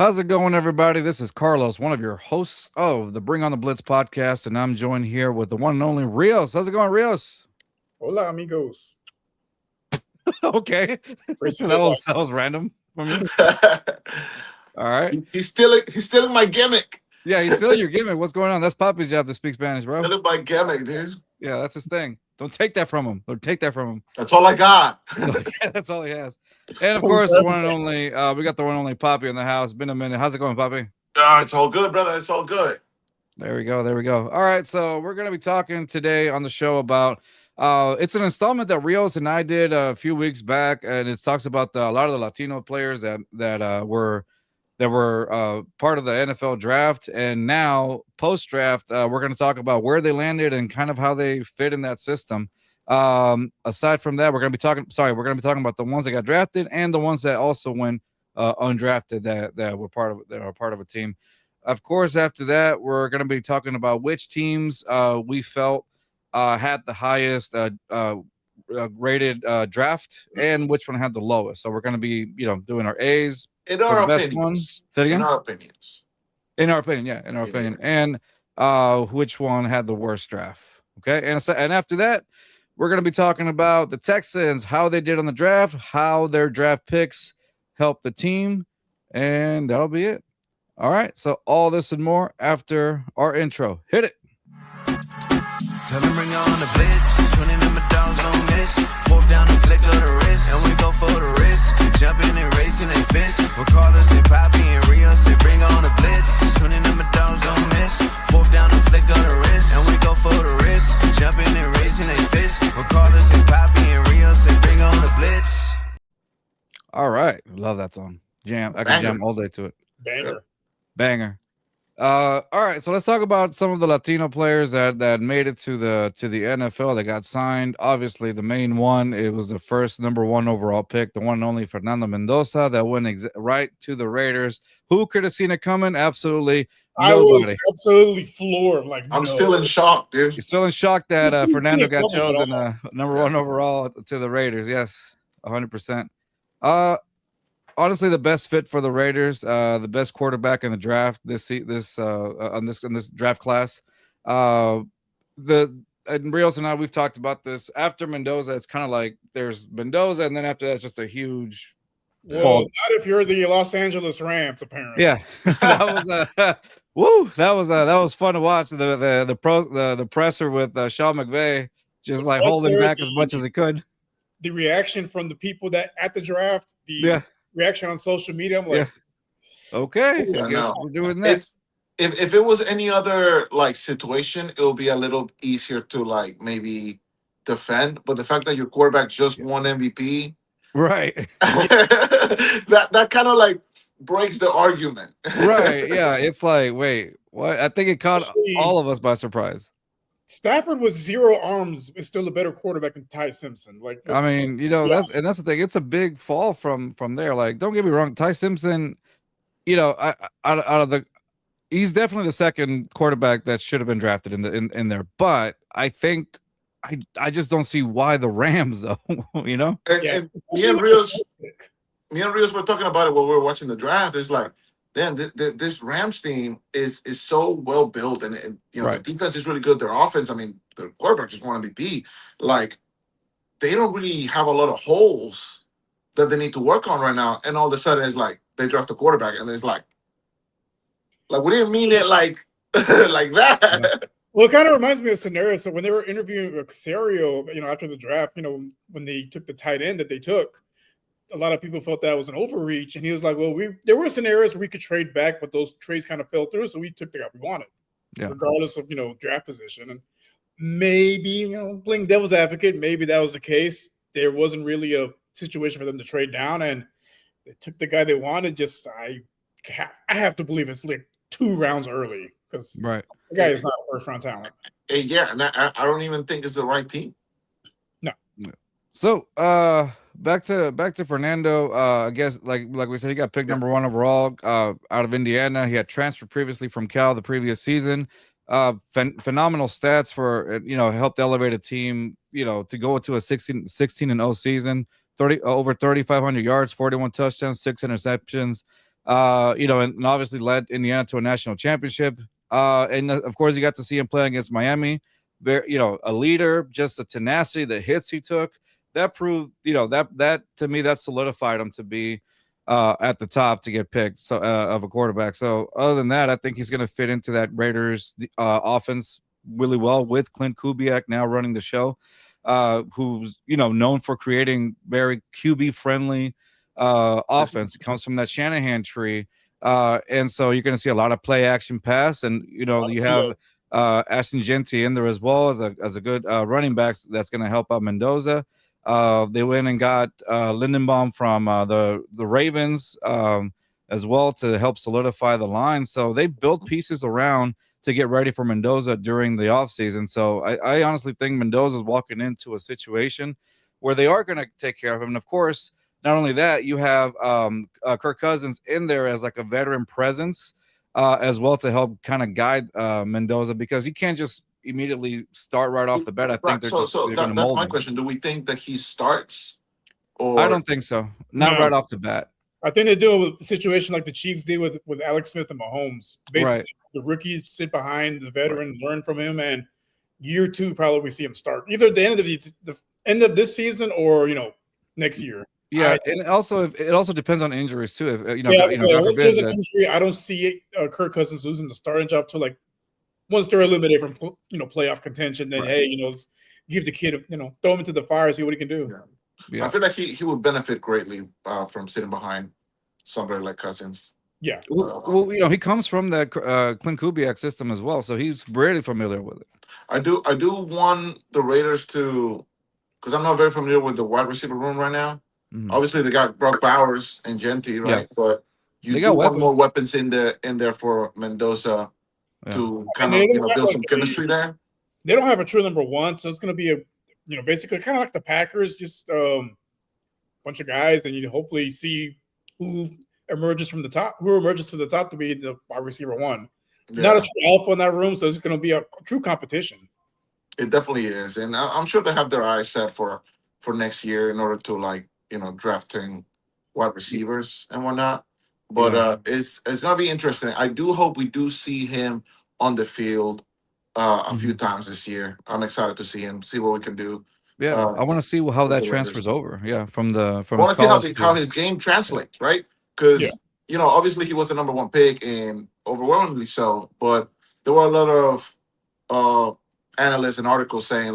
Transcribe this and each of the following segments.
How's it going, everybody? This is Carlos, one of your hosts of the Bring on the Blitz podcast, and I'm joined here with the one and only Rios. How's it going, Rios? Hola, amigos. Okay, First he that says, was that was random from you. All right, he's stealing my gimmick. yeah, he's still your gimmick. What's going on? That's Papi's job to speak Spanish, bro. Stealing my gimmick, dude. Yeah, that's his thing. Don't take that from him. Don't take that from him. That's all I got. That's all he has. And of course, the one and only. We got the one and only Papi in the house. Been a minute. How's it going, Papi? It's all good, brother. It's all good. There we go. There we go. All right. So we're going to be talking today on the show about it's an installment that Rios and I did a few weeks back, and it talks about a lot of the Latino players that were part of the NFL draft, and now post draft, we're going to talk about where they landed and kind of how they fit in that system. Aside from that, we're going to be talking about the ones that got drafted and the ones that also went undrafted that were part of a team. Of course, after that, we're going to be talking about which teams we felt had the highest rated draft and which one had the lowest. So we're going to be, doing our A's In for our the best opinions. one. Say it again. In our opinions. In our opinion, yeah, in our opinion, and which one had the worst draft? Okay, and after that, we're going to be talking about the Texans, how they did on the draft, how their draft picks helped the team, and that'll be it. All right, so all this and more after our intro. Hit it. Tell them bring on the blitz. 20 number dogs on miss. Fourth down and flick of the wrist. And we go for the wrist. Jumping and racing and fist. With Carlos and Papi and Rios, they bring on the blitz. 20 number dogs on miss. Fourth down and flick of the wrist. And we go for the wrist. Jumping and racing and fist. With Carlos and Papi and Rios, they bring on the blitz. All right, love that song. Jam. I can jam all day to it. Banger. All right, so let's talk about some of the Latino players that made it to the NFL that got signed. Obviously, the main one, it was the first number 1 overall pick, the one and only Fernando Mendoza that went right to the Raiders. Who could have seen it coming? Absolutely nobody. I was absolutely floored. I'm still in shock, dude. You're still in shock that Fernando got chosen number 1 overall to the Raiders. Yes, 100%. Honestly, the best fit for the Raiders, the best quarterback in the draft this draft class. And Rios and I, we've talked about this. After Mendoza, it's kind of like there's Mendoza, and then after that, it's just a huge. Well, not if you're the Los Angeles Rams, apparently. Yeah, that was woo. That was fun to watch. The presser with Sean McVay just like holding back as much as he could. The reaction from the people that at the draft, reaction on social media, I'm like, okay, I guess we're doing that. If it was any other like situation, it would be a little easier to like maybe defend. But the fact that your quarterback just won MVP, right? that kind of like breaks the argument, right? Yeah, it's like, wait, what? I think it caught all of us by surprise. Stafford with 0 arms is still a better quarterback than Ty Simpson. Like, I mean, that's the thing. It's a big fall from there. Like, don't get me wrong, Ty Simpson, out of the, he's definitely the second quarterback that should have been drafted in there. But I think I just don't see why the Rams though. And me and Rios were talking about it while we were watching the draft. It's like, damn, this Rams team is so well built, and the defense is really good. Their offense, I mean, the quarterback just won MVP. Like, they don't really have a lot of holes that they need to work on right now. And all of a sudden, it's like they draft a quarterback, and it's like we didn't mean it like like that. Yeah. Well, it kind of reminds me of a scenario. So when they were interviewing Casario, after the draft, when they took the tight end that they took, a lot of people felt that was an overreach, and he was like, "Well, there were scenarios where we could trade back, but those trades kind of fell through, so we took the guy we wanted, regardless of draft position." And maybe playing devil's advocate, maybe that was the case. There wasn't really a situation for them to trade down, and they took the guy they wanted. Just I have to believe it's like 2 rounds early because the guy is not a first-round talent. Yeah, and I don't even think it's the right team. No. So, back to Fernando. I guess like we said, he got picked number 1 overall out of Indiana. He had transferred previously from Cal the previous season. Phenomenal stats for helped elevate a team to go into a 16-0 season. Over 3,500 yards, 41 touchdowns, 6 interceptions. and obviously led Indiana to a national championship. And of course, you got to see him play against Miami. Very, a leader, just the tenacity, the hits he took. That proved, that to me, that solidified him to be at the top to get picked of a quarterback. So other than that, I think he's going to fit into that Raiders offense really well with Clint Kubiak now running the show, who's known for creating very QB friendly offense. It comes from that Shanahan tree, and so you're going to see a lot of play action pass, and you have Ashton Genty in there as well as a good running back that's going to help out Mendoza. They went and got Lindenbaum from the Ravens as well to help solidify the line. So they built pieces around to get ready for Mendoza during the offseason. So I honestly think Mendoza's walking into a situation where they are going to take care of him. And of course, not only that, you have Kirk Cousins in there as like a veteran presence as well to help kind of guide Mendoza, because you can't just immediately start right off the bat. I think that's my question. Do we think that he starts? Or I don't think so. Not right off the bat. I think they do it with a situation like the Chiefs did with Alex Smith and Mahomes. Basically, the rookies sit behind the veteran, learn from him, and year 2 probably we see him start either at the end of this season or next year. Yeah, and it also depends on injuries too. If unless there's an injury, I don't see Kirk Cousins losing the starting job till like once they're eliminated from playoff contention. Then give the kid throw him into the fire, see what he can do. Yeah. I feel like he would benefit greatly from sitting behind somebody like Cousins. Yeah. Well, he comes from that Clint Kubiak system as well, so he's really familiar with it. I do want the Raiders to, because I'm not very familiar with the wide receiver room right now. Mm-hmm. Obviously, they got Brock Bowers and Genty, right? Yeah. But you do want more weapons in there for Mendoza to kind of build some chemistry there. They don't have a true number 1, so it's going to be basically kind of like the Packers, just bunch of guys, and you hopefully see who emerges to the top to be the wide receiver 1. Yeah. Not a true alpha in that room, so it's going to be a true competition. It definitely is, and I'm sure they have their eyes set for next year in order to drafting wide receivers and whatnot. But it's going to be interesting. I do hope we do see him on the field a few times this year. I'm excited to see him, see what we can do. Yeah, I want to see how that transfers over. Yeah, from I want to see how his game translates, right? Because obviously he was the number 1 pick and overwhelmingly so. But there were a lot of analysts and articles saying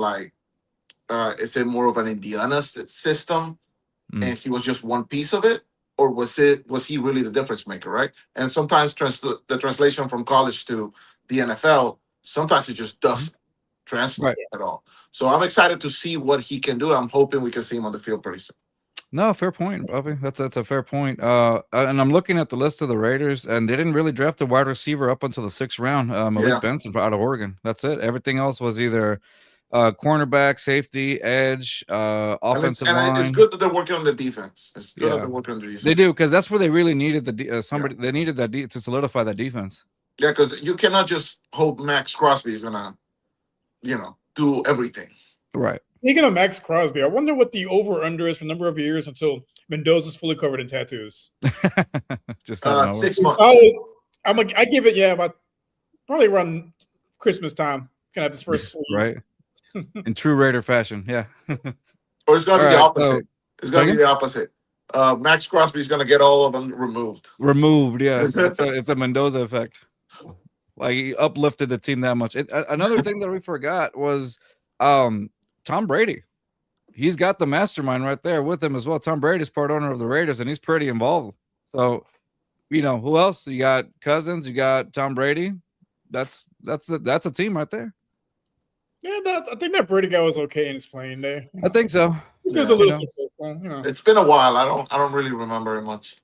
is it more of an Indiana system, and he was just one piece of it, or was he really the difference maker, right? And sometimes the translation from college to the NFL, sometimes it just doesn't translate at all. So I'm excited to see what he can do. I'm hoping we can see him on the field pretty soon. No, fair point, Bobby. That's a fair point. And I'm looking at the list of the Raiders, and they didn't really draft a wide receiver up until the 6th round. Malik Benson out of Oregon. That's it. Everything else was either cornerback, safety, edge, offensive line. It's good that they're working on the defense. It's good that they're working on the defense. They do, because that's where they really needed somebody. They needed that to solidify that defense. Yeah, because you cannot just hope Max Crosby is gonna, do everything. Right. Speaking of Max Crosby, I wonder what the over/under is for a number of years until Mendoza's fully covered in tattoos. Just 6 months. I give it about probably around Christmas time. Can have his first sleep. Right. In true Raider fashion, yeah. Or it's gonna be the opposite. It's gonna be the opposite. Max Crosby is gonna get all of them removed. Yes. It's a Mendoza effect. Like he uplifted the team that much. Another thing that we forgot was Tom Brady. He's got the mastermind right there with him as well. Tom Brady's part owner of the Raiders, and he's pretty involved. So, who else? You got Cousins, you got Tom Brady. That's a team right there. Yeah, I think that Brady guy was okay in his playing day. I think so. He was a little successful, It's been a while. I don't really remember it much.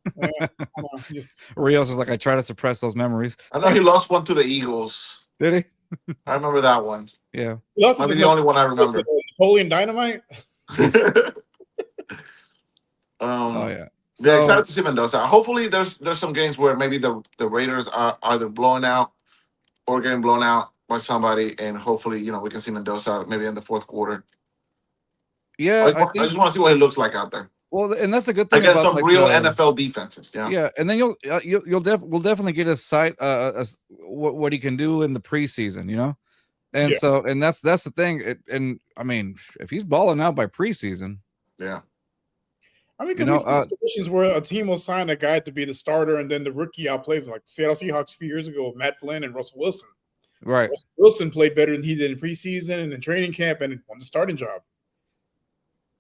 Rios is like, I try to suppress those memories. I know he lost one to the Eagles. Did he? I remember that one. Yeah. Might be the only one I remember. Napoleon Dynamite. Oh yeah. Yeah, excited to see Mendoza. Hopefully there's some games where maybe the Raiders are either blowing out or getting blown out by somebody, and hopefully, we can see Mendoza maybe in the 4th quarter. Yeah. I just want to see what he looks like out there. Well, and that's a good thing against about some like real NFL defenses. Yeah. Yeah, and then we'll definitely get a sight what he can do in the preseason, you know. And Yeah. so and that's the thing. And I mean, if he's balling out by preseason, Yeah. I mean, you could we know, see situations where a team will sign a guy to be the starter and then the rookie outplays him, like Seattle Seahawks a few years ago with Matt Flynn and Russell Wilson. right? Russell Wilson played better than he did in preseason and in training camp and won the starting job.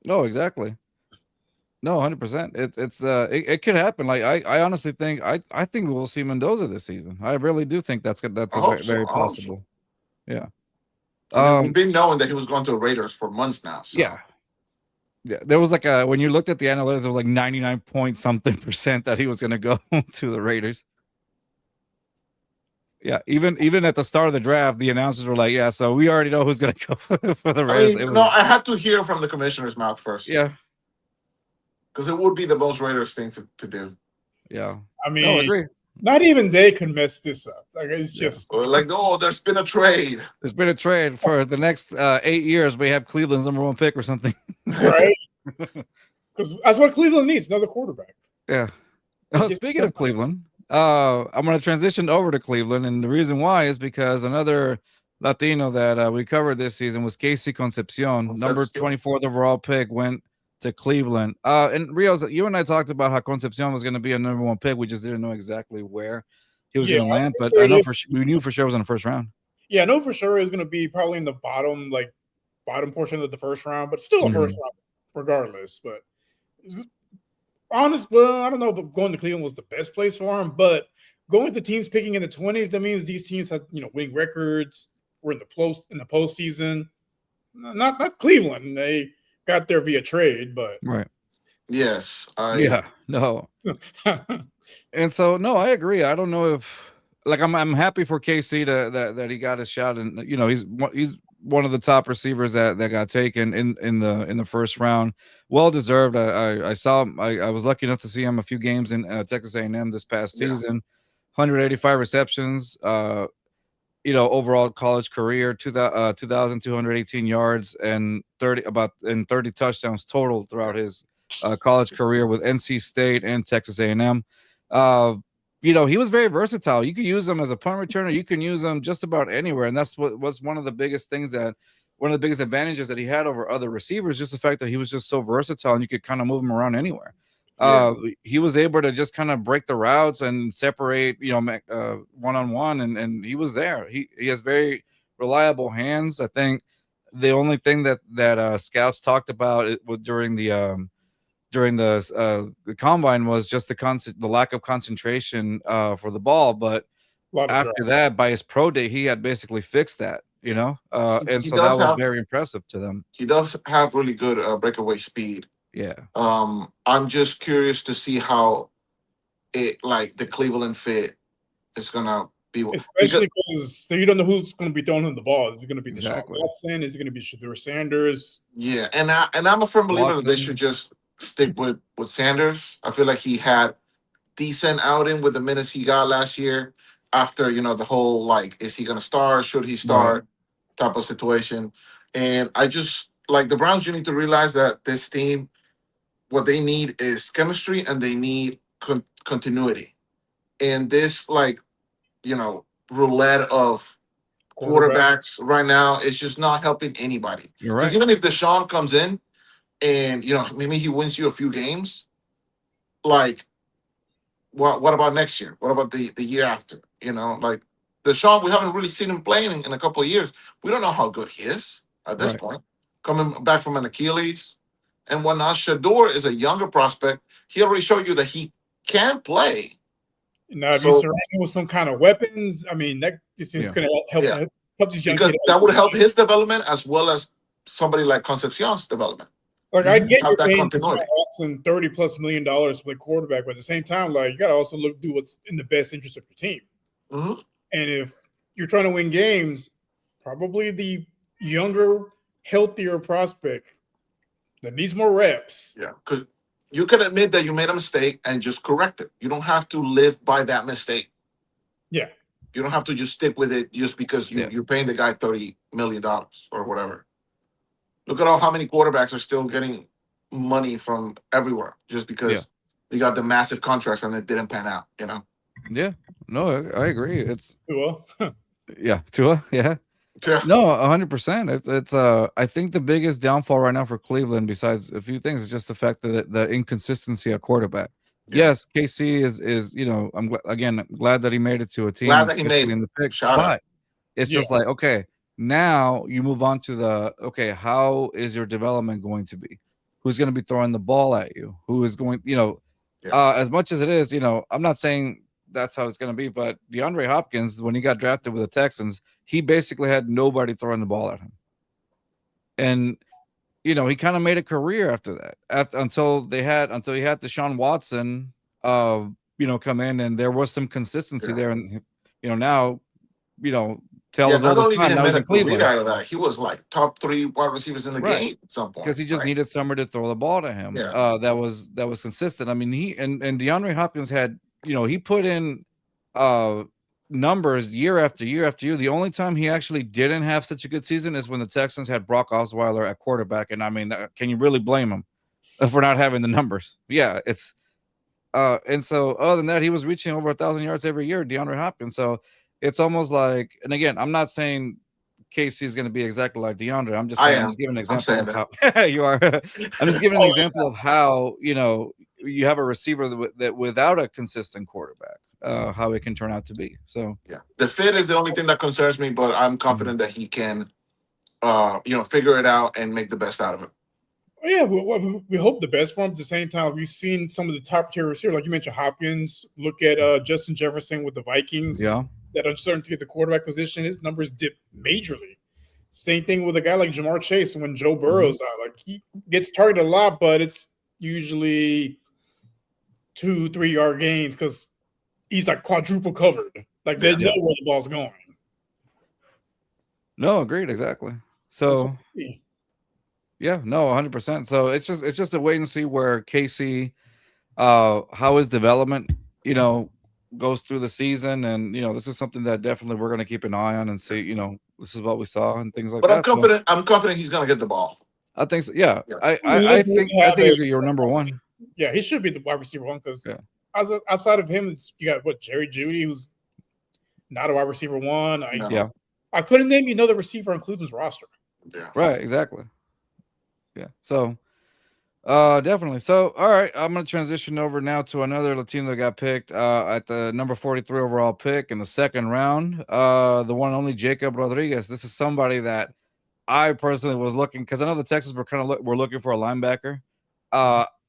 No, exactly. No, 100%. It could happen. Like I honestly think I think we'll see Mendoza this season. I really do think that's I hope so. very I hope so. possible. Yeah. I mean, we've been knowing that he was going to the Raiders for months now. So. Yeah. Yeah, there was like when you looked at the analytics, there was like 99 point something % that he was going to go to the Raiders. Yeah, even at the start of the draft, the announcers were like, "Yeah, so we already know who's going to go for the Raiders." I mean, I had to hear from the commissioner's mouth first. Yeah, because it would be the most Raiders thing to do. Yeah, I mean, no, I agree. Not even they can mess this up. Like it's just like, oh, there's been a trade. There's been a trade for the next 8 years. We have Cleveland's #1 pick or something, right? Because that's what Cleveland needs, another quarterback. Yeah. Oh, speaking of Cleveland, I'm going to transition over to Cleveland, and the reason why is because another Latino that we covered this season was Casey Concepcion, number 24th overall pick, went to Cleveland. And Rios, you and I talked about how Concepcion was going to be a #1 pick. We just didn't know exactly where he was going to land, but I know we knew for sure it was in the first round. Yeah, I know for sure it was going to be probably in the bottom portion of the first round, but still a first round regardless. But I don't know, but going to Cleveland was the best place for him. But going to teams picking in the 20s, that means these teams have winning records. We're in the postseason. Not Cleveland. They got there via trade, but right. Yes. No. And so no, I agree. I don't know if I'm happy for KC that he got a shot, and he's one of the top receivers that got taken in the first round. Well deserved. I was lucky enough to see him a few games in Texas A&M this past season. 185 receptions. Overall college career, 2,218 yards and 30 touchdowns total throughout his college career with NC State and Texas A&M. He was very versatile. You could use him as a punt returner. You can use him just about anywhere, and that's what was one of the biggest advantages that he had over other receivers. Just the fact that he was just so versatile, and you could kind of move him around anywhere. He was able to just kind of break the routes and separate, one-on-one, and he was there. He has very reliable hands. I think the only thing that scouts talked about during the combine was just the lack of concentration for the ball. But after that, by his pro day, he had basically fixed that, and so that was very impressive to them. He does have really good breakaway speed. Yeah. I'm just curious to see how the Cleveland fit is gonna be, especially because you don't know who's going to be throwing him the ball. Is it going to be Deshaun Watson? Is it going to be Shedeur Sanders? Yeah, and I'm a firm believer that they should just stick with Sanders. I feel like he had decent outing with the minutes he got last year. After the whole is he going to start? Should he start? Type of situation. And I just the Browns. You need to realize that this team, what they need is chemistry, and they need continuity. And this roulette of quarterbacks right now is just not helping anybody. You're right. Because even if Deshaun comes in and maybe he wins you a few games, what about next year? What about the year after? Deshaun, we haven't really seen him playing in a couple of years. We don't know how good he is at this point. Coming back from an Achilles and whatnot. Shedeur is a younger prospect. He already showed you that he can play. Now, if you surround him with some kind of weapons, I mean, that it's going to help these young kids. That would help his development as well as somebody like Concepcion's development. I get you're paying Watson $30+ million to play quarterback, but at the same time, you got to also do what's in the best interest of your team. Mm-hmm. And if you're trying to win games, probably the younger, healthier prospect that needs more reps. Yeah, because you can admit that you made a mistake and just correct it. You don't have to live by that mistake. Yeah. You don't have to just stick with it just because you're paying the guy $30 million or whatever. Look at how many quarterbacks are still getting money from everywhere just because they got the massive contracts and it didn't pan out. Yeah, no, I agree. It's Well, Tua, Yeah. no, 100%. It's I think the biggest downfall right now for Cleveland, besides a few things, is just the fact that the inconsistency at quarterback. Yeah. Yes, KC is I'm glad that he made it to a team, Glad that he especially made in the pick. shout out. But it's just like, okay, now you move on to how is your development going to be? Who's going to be throwing the ball at you? Who is going, as much as it is, I'm not saying that's how it's going to be, but DeAndre Hopkins, when he got drafted with the Texans, he basically had nobody throwing the ball at him. And, he kind of made a career after that, until he had Deshaun Watson, come in, and there was some consistency there. And, now, tell not only did he now he's in Cleveland. Out of that, he was like top 3 wide receivers in the game at some point. Because he just needed somebody to throw the ball to him. Yeah. That was consistent. I mean, he and DeAndre Hopkins had, he put in numbers year after year after year. The only time he actually didn't have such a good season is when the Texans had Brock Osweiler at quarterback. And I mean, can you really blame him for not having the numbers? Yeah, it's and so other than that, he was reaching over 1,000 yards every year, DeAndre Hopkins. So it's almost like, and again, I'm not saying KC is going to be exactly like DeAndre. I'm just saying, I'm just giving an example of how you are. I'm just giving an example of how, you have a receiver that without a consistent quarterback, how it can turn out to be. So the fit is the only thing that concerns me, but I'm confident that he can, figure it out and make the best out of it. Yeah, we hope the best for him. At the same time, we've seen some of the top tier receivers, like you mentioned, Hopkins. Look at Justin Jefferson with the Vikings. Yeah, that are starting to get the quarterback position. His numbers dip majorly. Same thing with a guy like Jamar Chase. When Joe Burrow's out, like he gets targeted a lot, but it's usually 2-3 yard gains because he's like quadruple covered. Like there's no where the ball's going. No, agreed, exactly. So. Yeah, no, 100%. So it's just a wait and see where KC, how his development, goes through the season, and this is something that definitely we're going to keep an eye on and see. This is what we saw and things like that. But I'm confident he's going to get the ball. I think so. Yeah, I think he's your number one. Yeah, he should be the wide receiver one because outside of him, you got Jerry Jeudy, who's not a wide receiver one. I couldn't name you another receiver on Cleveland's roster. Yeah, right, exactly. Yeah, so definitely. So, all right, I'm going to transition over now to another Latino that got picked at the number 43 overall pick in the second round. The one and only Jacob Rodriguez. This is somebody that I personally was looking, because I know the Texans were looking for a linebacker.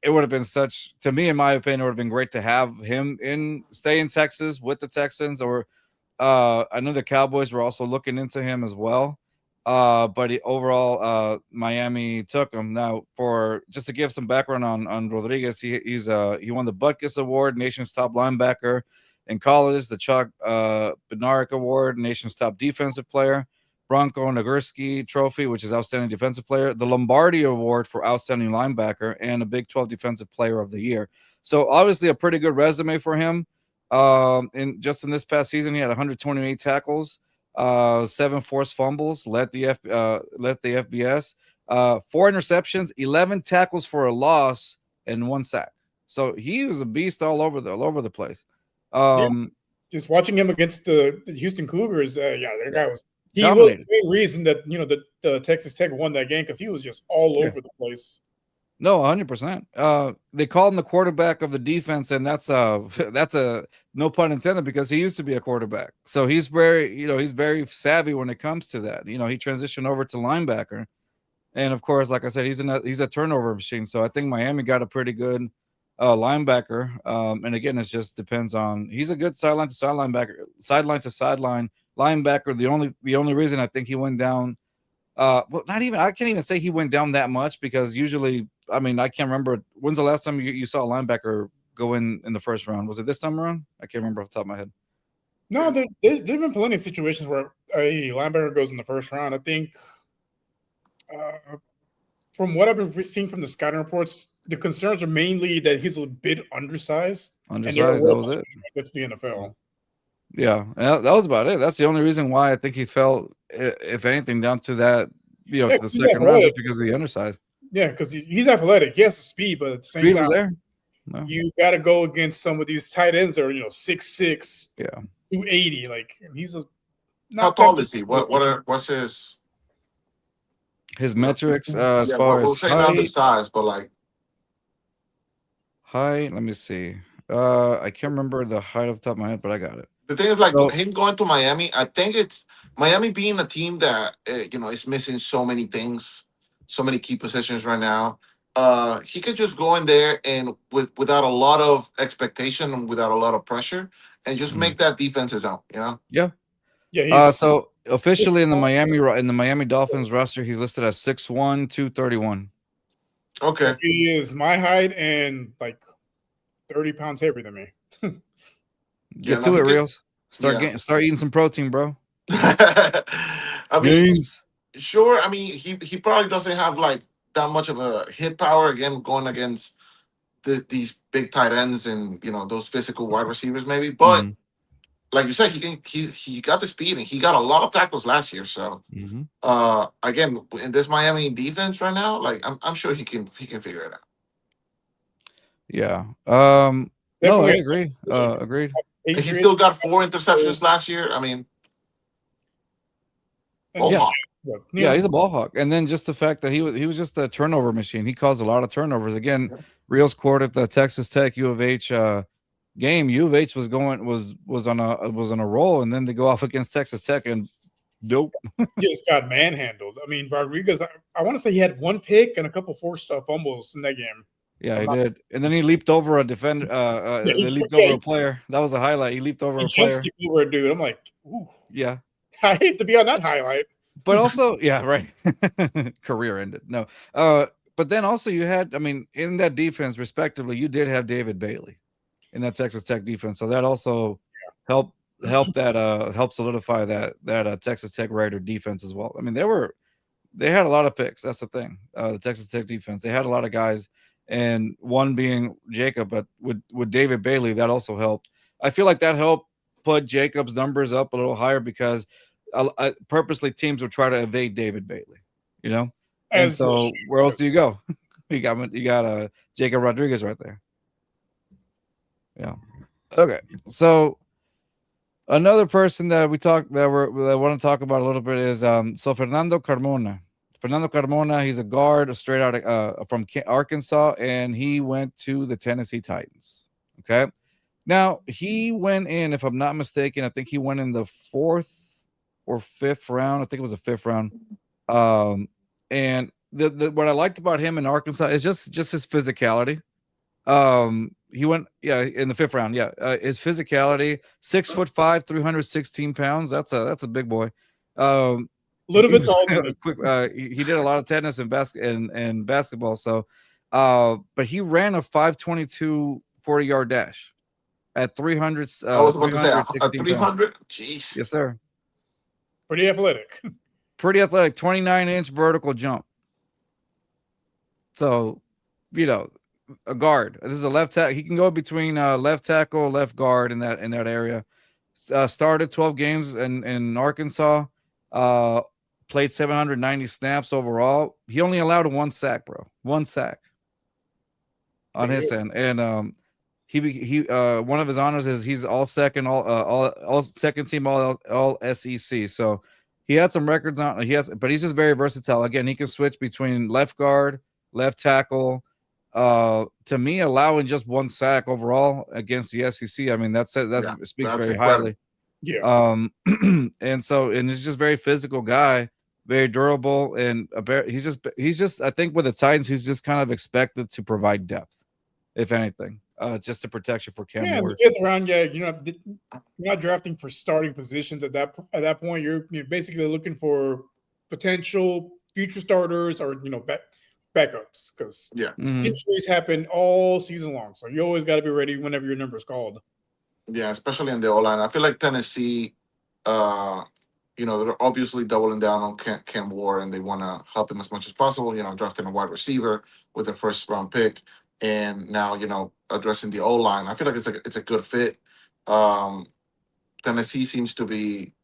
It would have been to me, in my opinion, it would have been great to have him stay in Texas with the Texans, or I know the Cowboys were also looking into him as well. But overall, Miami took him. Now, just to give some background on Rodriguez, he won the Butkus Award, nation's top linebacker in college, the Chuck Bednarik Award, nation's top defensive player, Bronco Nagurski Trophy, which is outstanding defensive player, the Lombardi Award for outstanding linebacker, and a Big 12 Defensive Player of the Year. So obviously a pretty good resume for him. In this past season, he had 128 tackles. 7 forced fumbles, led the FBS, 4 interceptions, 11 tackles for a loss, and 1 sack. So he was a beast all over the place. Just watching him against the Houston Cougars, that guy was the main reason that the Texas Tech won that game, because he was just all over the place. No, 100%. They called him the quarterback of the defense, and that's a no pun intended, because he used to be a quarterback. So he's very savvy when it comes to that. He transitioned over to linebacker, and of course, like I said, he's a turnover machine. So I think Miami got a pretty good linebacker. And again, it just depends on, he's a good sideline to sideline linebacker. The only reason I think he went down, I can't even say he went down that much, because usually, I can't remember. When's the last time you saw a linebacker go in the first round? Was it this time around? I can't remember off the top of my head. No, there's been plenty of situations where a linebacker goes in the first round. I think from what I've been seeing from the scouting reports, the concerns are mainly that he's a bit undersized. That was it. That's the NFL. Yeah, that was about it. That's the only reason why I think he fell, if anything, down to that, to the second round, just because of the undersize. Yeah, because he's athletic. He has the speed, but at the same Speed time, was there. No. you got to go against some of these tight ends that are 6'6", Yeah. 280. Like he's a. How tall is he? What's his metrics as yeah, far we'll as say not the height? size, but like Height. Let me see. I can't remember the height off the top of my head, but I got it. the thing is, like So, him going to Miami. I think it's Miami being a team that is missing so many things, so many key positions right now. He could just go in there and without a lot of expectation and without a lot of pressure, and just make that defense his own. yeah. Yeah, So officially in the Miami Dolphins roster, he's listed as 6'1", 231. Okay. So he is my height and like 30 pounds heavier than me. Get to it, Rios. Start eating some protein, bro. I mean, sure. I mean, he probably doesn't have like that much of a hit power again going against these big tight ends and those physical wide receivers maybe, but like you said, he got the speed and he got a lot of tackles last year. So again, in this Miami defense right now, like I'm sure he can figure it out. Yeah. No, I agree. Agreed. He still got 4 interceptions last year. I mean, yeah, he's a ball hawk. And then just the fact that he was just a turnover machine. He caused a lot of turnovers. Again, Rios quote at the Texas Tech U of H game. U of H was on a roll, and then they go off against Texas Tech and dope. Just got manhandled. I mean, Rodriguez. I want to say he had 1 pick and a couple forced fumbles in that game. Yeah, he did. And then he leaped over a defender. He leaped over a player. That was a highlight. He leaped over a player. Over a dude. I'm like, ooh. Yeah. I hate to be on that highlight. But also, yeah, right. Career ended. No. But then also you had, I mean, in that defense, respectively, you did have David Bailey in that Texas Tech defense. So that also helped solidify that Texas Tech Raider defense as well. I mean, they had a lot of picks. That's the thing. The Texas Tech defense. They had a lot of guys. And one being Jacob, but with David Bailey, that also helped. I feel like that helped put Jacob's numbers up a little higher because purposely teams would try to evade David Bailey, And so where else do you go? you got Jacob Rodriguez right there. Yeah. Okay. So another person that I want to talk about a little bit is Fernando Carmona. Fernando Carmona, he's a guard straight out from Arkansas, and he went to the Tennessee Titans. Okay. Now, he went in, if I'm not mistaken, I think he went in the 4th or 5th round. I think it was the 5th round. And what I liked about him in Arkansas is just his physicality. He went, in the 5th round. Yeah. His physicality, 6'5", 316 pounds. That's a big boy. Little bit taller. Quick. He did a lot of tennis and basketball. So, but he ran a 5:22 40-yard dash at 300. I was about to say a 300. Jeez. Yes, sir. Pretty athletic. 29-inch vertical jump. So, a guard. This is a left tackle. He can go between left tackle, left guard in that area. Started 12 games in Arkansas. Played 790 snaps overall. He only allowed 1 sack, bro. 1 sack on his end. And he one of his honors is he's all second team all SEC. So he had some records on. But he's just very versatile. Again, he can switch between left guard, left tackle. To me, allowing just 1 sack overall against the SEC, I mean that speaks very highly. Yeah. And it's just very physical guy, very durable, and he's just I think with the Titans, he's just kind of expected to provide depth, if anything, just to protection for Cam Ward. In the 5th round, you're not drafting for starting positions at that point. You're basically looking for potential future starters or backups because injuries happen all season long. So you always got to be ready whenever your number is called. Yeah, especially in the O-line. I feel like Tennessee, they're obviously doubling down on Cam Ward, and they want to help him as much as possible, drafting a wide receiver with their 1st round pick. And now, addressing the O-line. I feel like it's a good fit. Tennessee seems to be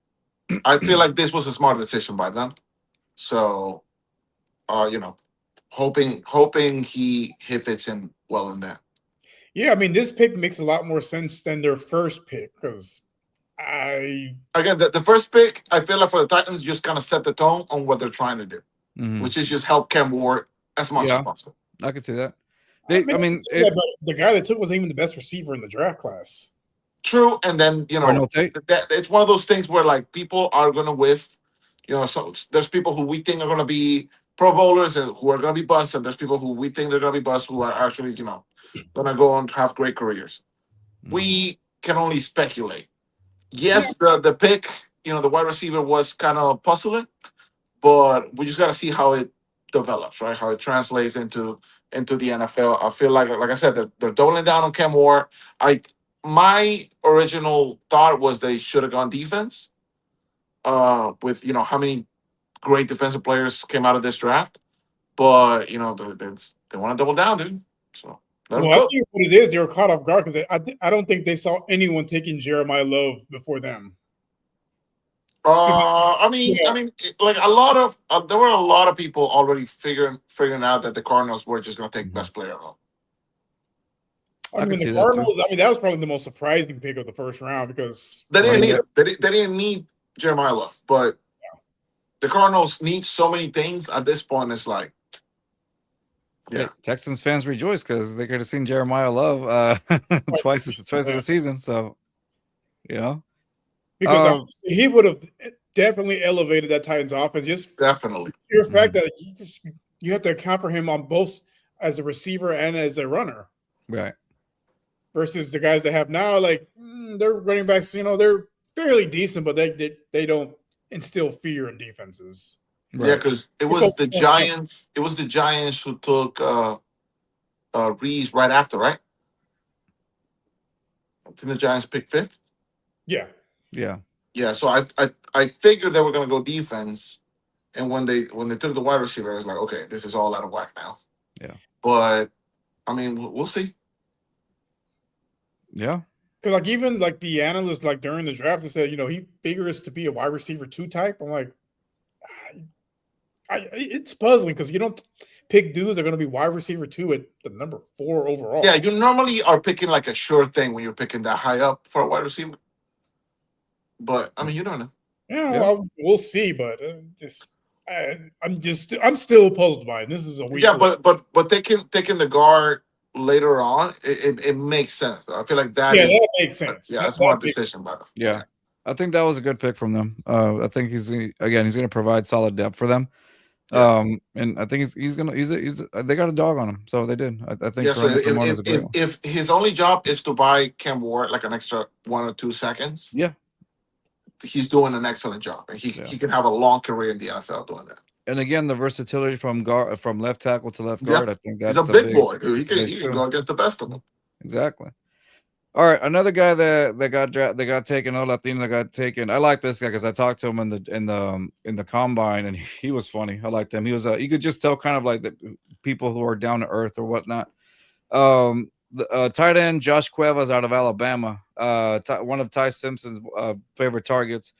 – I feel like this was a smart decision by them. So, hoping he fits in well in that. Yeah, I mean, this pick makes a lot more sense than their first pick because the first pick, I feel like for the Titans, just kind of set the tone on what they're trying to do, which is just help Cam Ward as much as possible. I could see that. The guy they took wasn't even the best receiver in the draft class. True, and then it's one of those things where like people are gonna whiff. So there's people who we think are gonna be Pro Bowlers and who are gonna be busts, and there's people who we think they're gonna be busts who are actually gonna go on to have great careers. We can only speculate. Yes, the pick, the wide receiver was kind of puzzling, but we just got to see how it develops, right? How it translates into the NFL. I feel like I said, they're doubling down on Cam Ward. My original thought was they should have gone defense. With how many great defensive players came out of this draft, but they want to double down, dude. So. I think what it is, they were caught off guard because I don't think they saw anyone taking Jeremiah Love before them. I mean, like a lot of there were a lot of people already figuring out that the Cardinals were just going to take best player off. I mean, the Cardinals. That was probably the most surprising pick of the first round because they didn't need it. They didn't need Jeremiah Love, but the Cardinals need so many things at this point. It's like. Yeah, Texans fans rejoice because they could have seen Jeremiah Love twice in the season. So, because he would have definitely elevated that Titans offense. Just definitely the fact that you have to account for him on both as a receiver and as a runner, right? Versus the guys they have now, like their running backs, they're fairly decent, but they don't instill fear in defenses. Right. Yeah, because it was the Giants. It was the Giants who took Rios right after, right? I think the Giants picked 5th. Yeah. So I figured they were going to go defense, and when they took the wide receiver, I was like, okay, this is all out of whack now. Yeah. But I mean, we'll see. Yeah. Because even the analysts during the draft, they said he figures to be a wide receiver 2 type. I'm like. It's puzzling because you don't pick dudes that are going to be wide receiver 2 at the number 4 overall. Yeah, you normally are picking like a sure thing when you're picking that high up for a wide receiver. But I mean, you don't know. Yeah, well, we'll see. But I'm still puzzled by it. This is a weird. Yeah, but taking the guard later on, it makes sense. I feel like that makes sense. Yeah, that's a smart decision by them. Yeah. I think that was a good pick from them. I think he's going to provide solid depth for them. Yeah. And I think he's they got a dog on him, so they did. I think. Yeah. So if his only job is to buy Cam Ward like an extra 1 or 2 seconds, he's doing an excellent job, and he can have a long career in the NFL doing that. And again, the versatility from left tackle to left guard, I think that's he's a big boy, dude. He can go against the best of them. Exactly. All right, another guy that got taken, Latino that got taken. I like this guy because I talked to him in the combine, and he was funny. I liked him. He was you could just tell kind of like the people who are down to earth or whatnot. The tight end Josh Cuevas out of Alabama, one of Ty Simpson's favorite targets.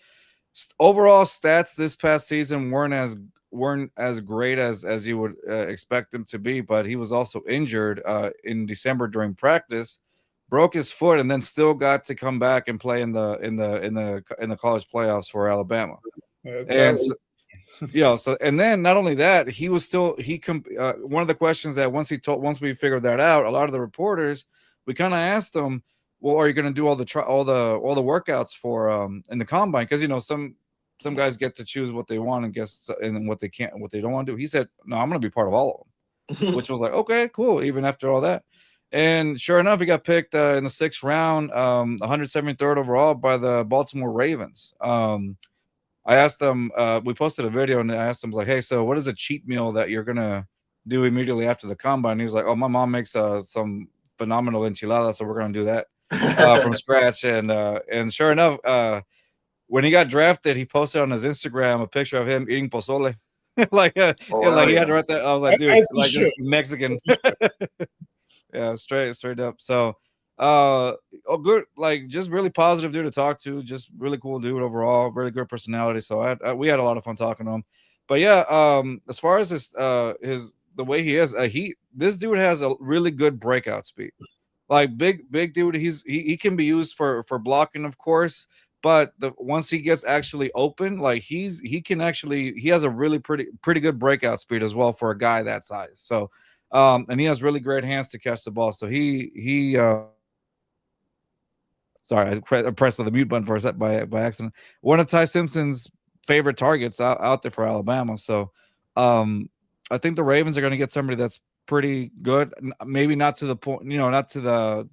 Overall stats this past season weren't as great as you would expect him to be, but he was also injured in December during practice. Broke his foot and then still got to come back and play in the college playoffs for Alabama. And so, and then not only that, he was still one of the questions that once we figured that out, a lot of the reporters, we kind of asked them, well, are you going to do all the workouts for in the combine? Because some guys get to choose what they want and what they can't, what they don't want to do. He said, no, I'm going to be part of all of them, which was like, okay, cool. Even after all that. And sure enough, he got picked in the 6th round, 173rd overall by the Baltimore Ravens. I asked him, we posted a video and I asked him, like, hey, so what is a cheat meal that you're going to do immediately after the combine? He's like, oh, my mom makes some phenomenal enchiladas, so we're going to do that from scratch. And sure enough, when he got drafted, he posted on his Instagram a picture of him eating pozole. He had to write that. I was like, dude, like just Mexican. Yeah, straight up. So, good, like just really positive dude to talk to. Just really cool dude overall. Really good personality. So we had a lot of fun talking to him. But yeah, as far as his the way he is, this dude has a really good breakout speed. Like big dude, he can be used for blocking, of course, but once he gets actually open, like he has a really pretty good breakout speed as well for a guy that size. So and he has really great hands to catch the ball. So he sorry, I pressed with the mute button for a sec by accident. One of Ty Simpson's favorite targets out there for Alabama. So I think the Ravens are going to get somebody that's pretty good. Maybe not to the point, not to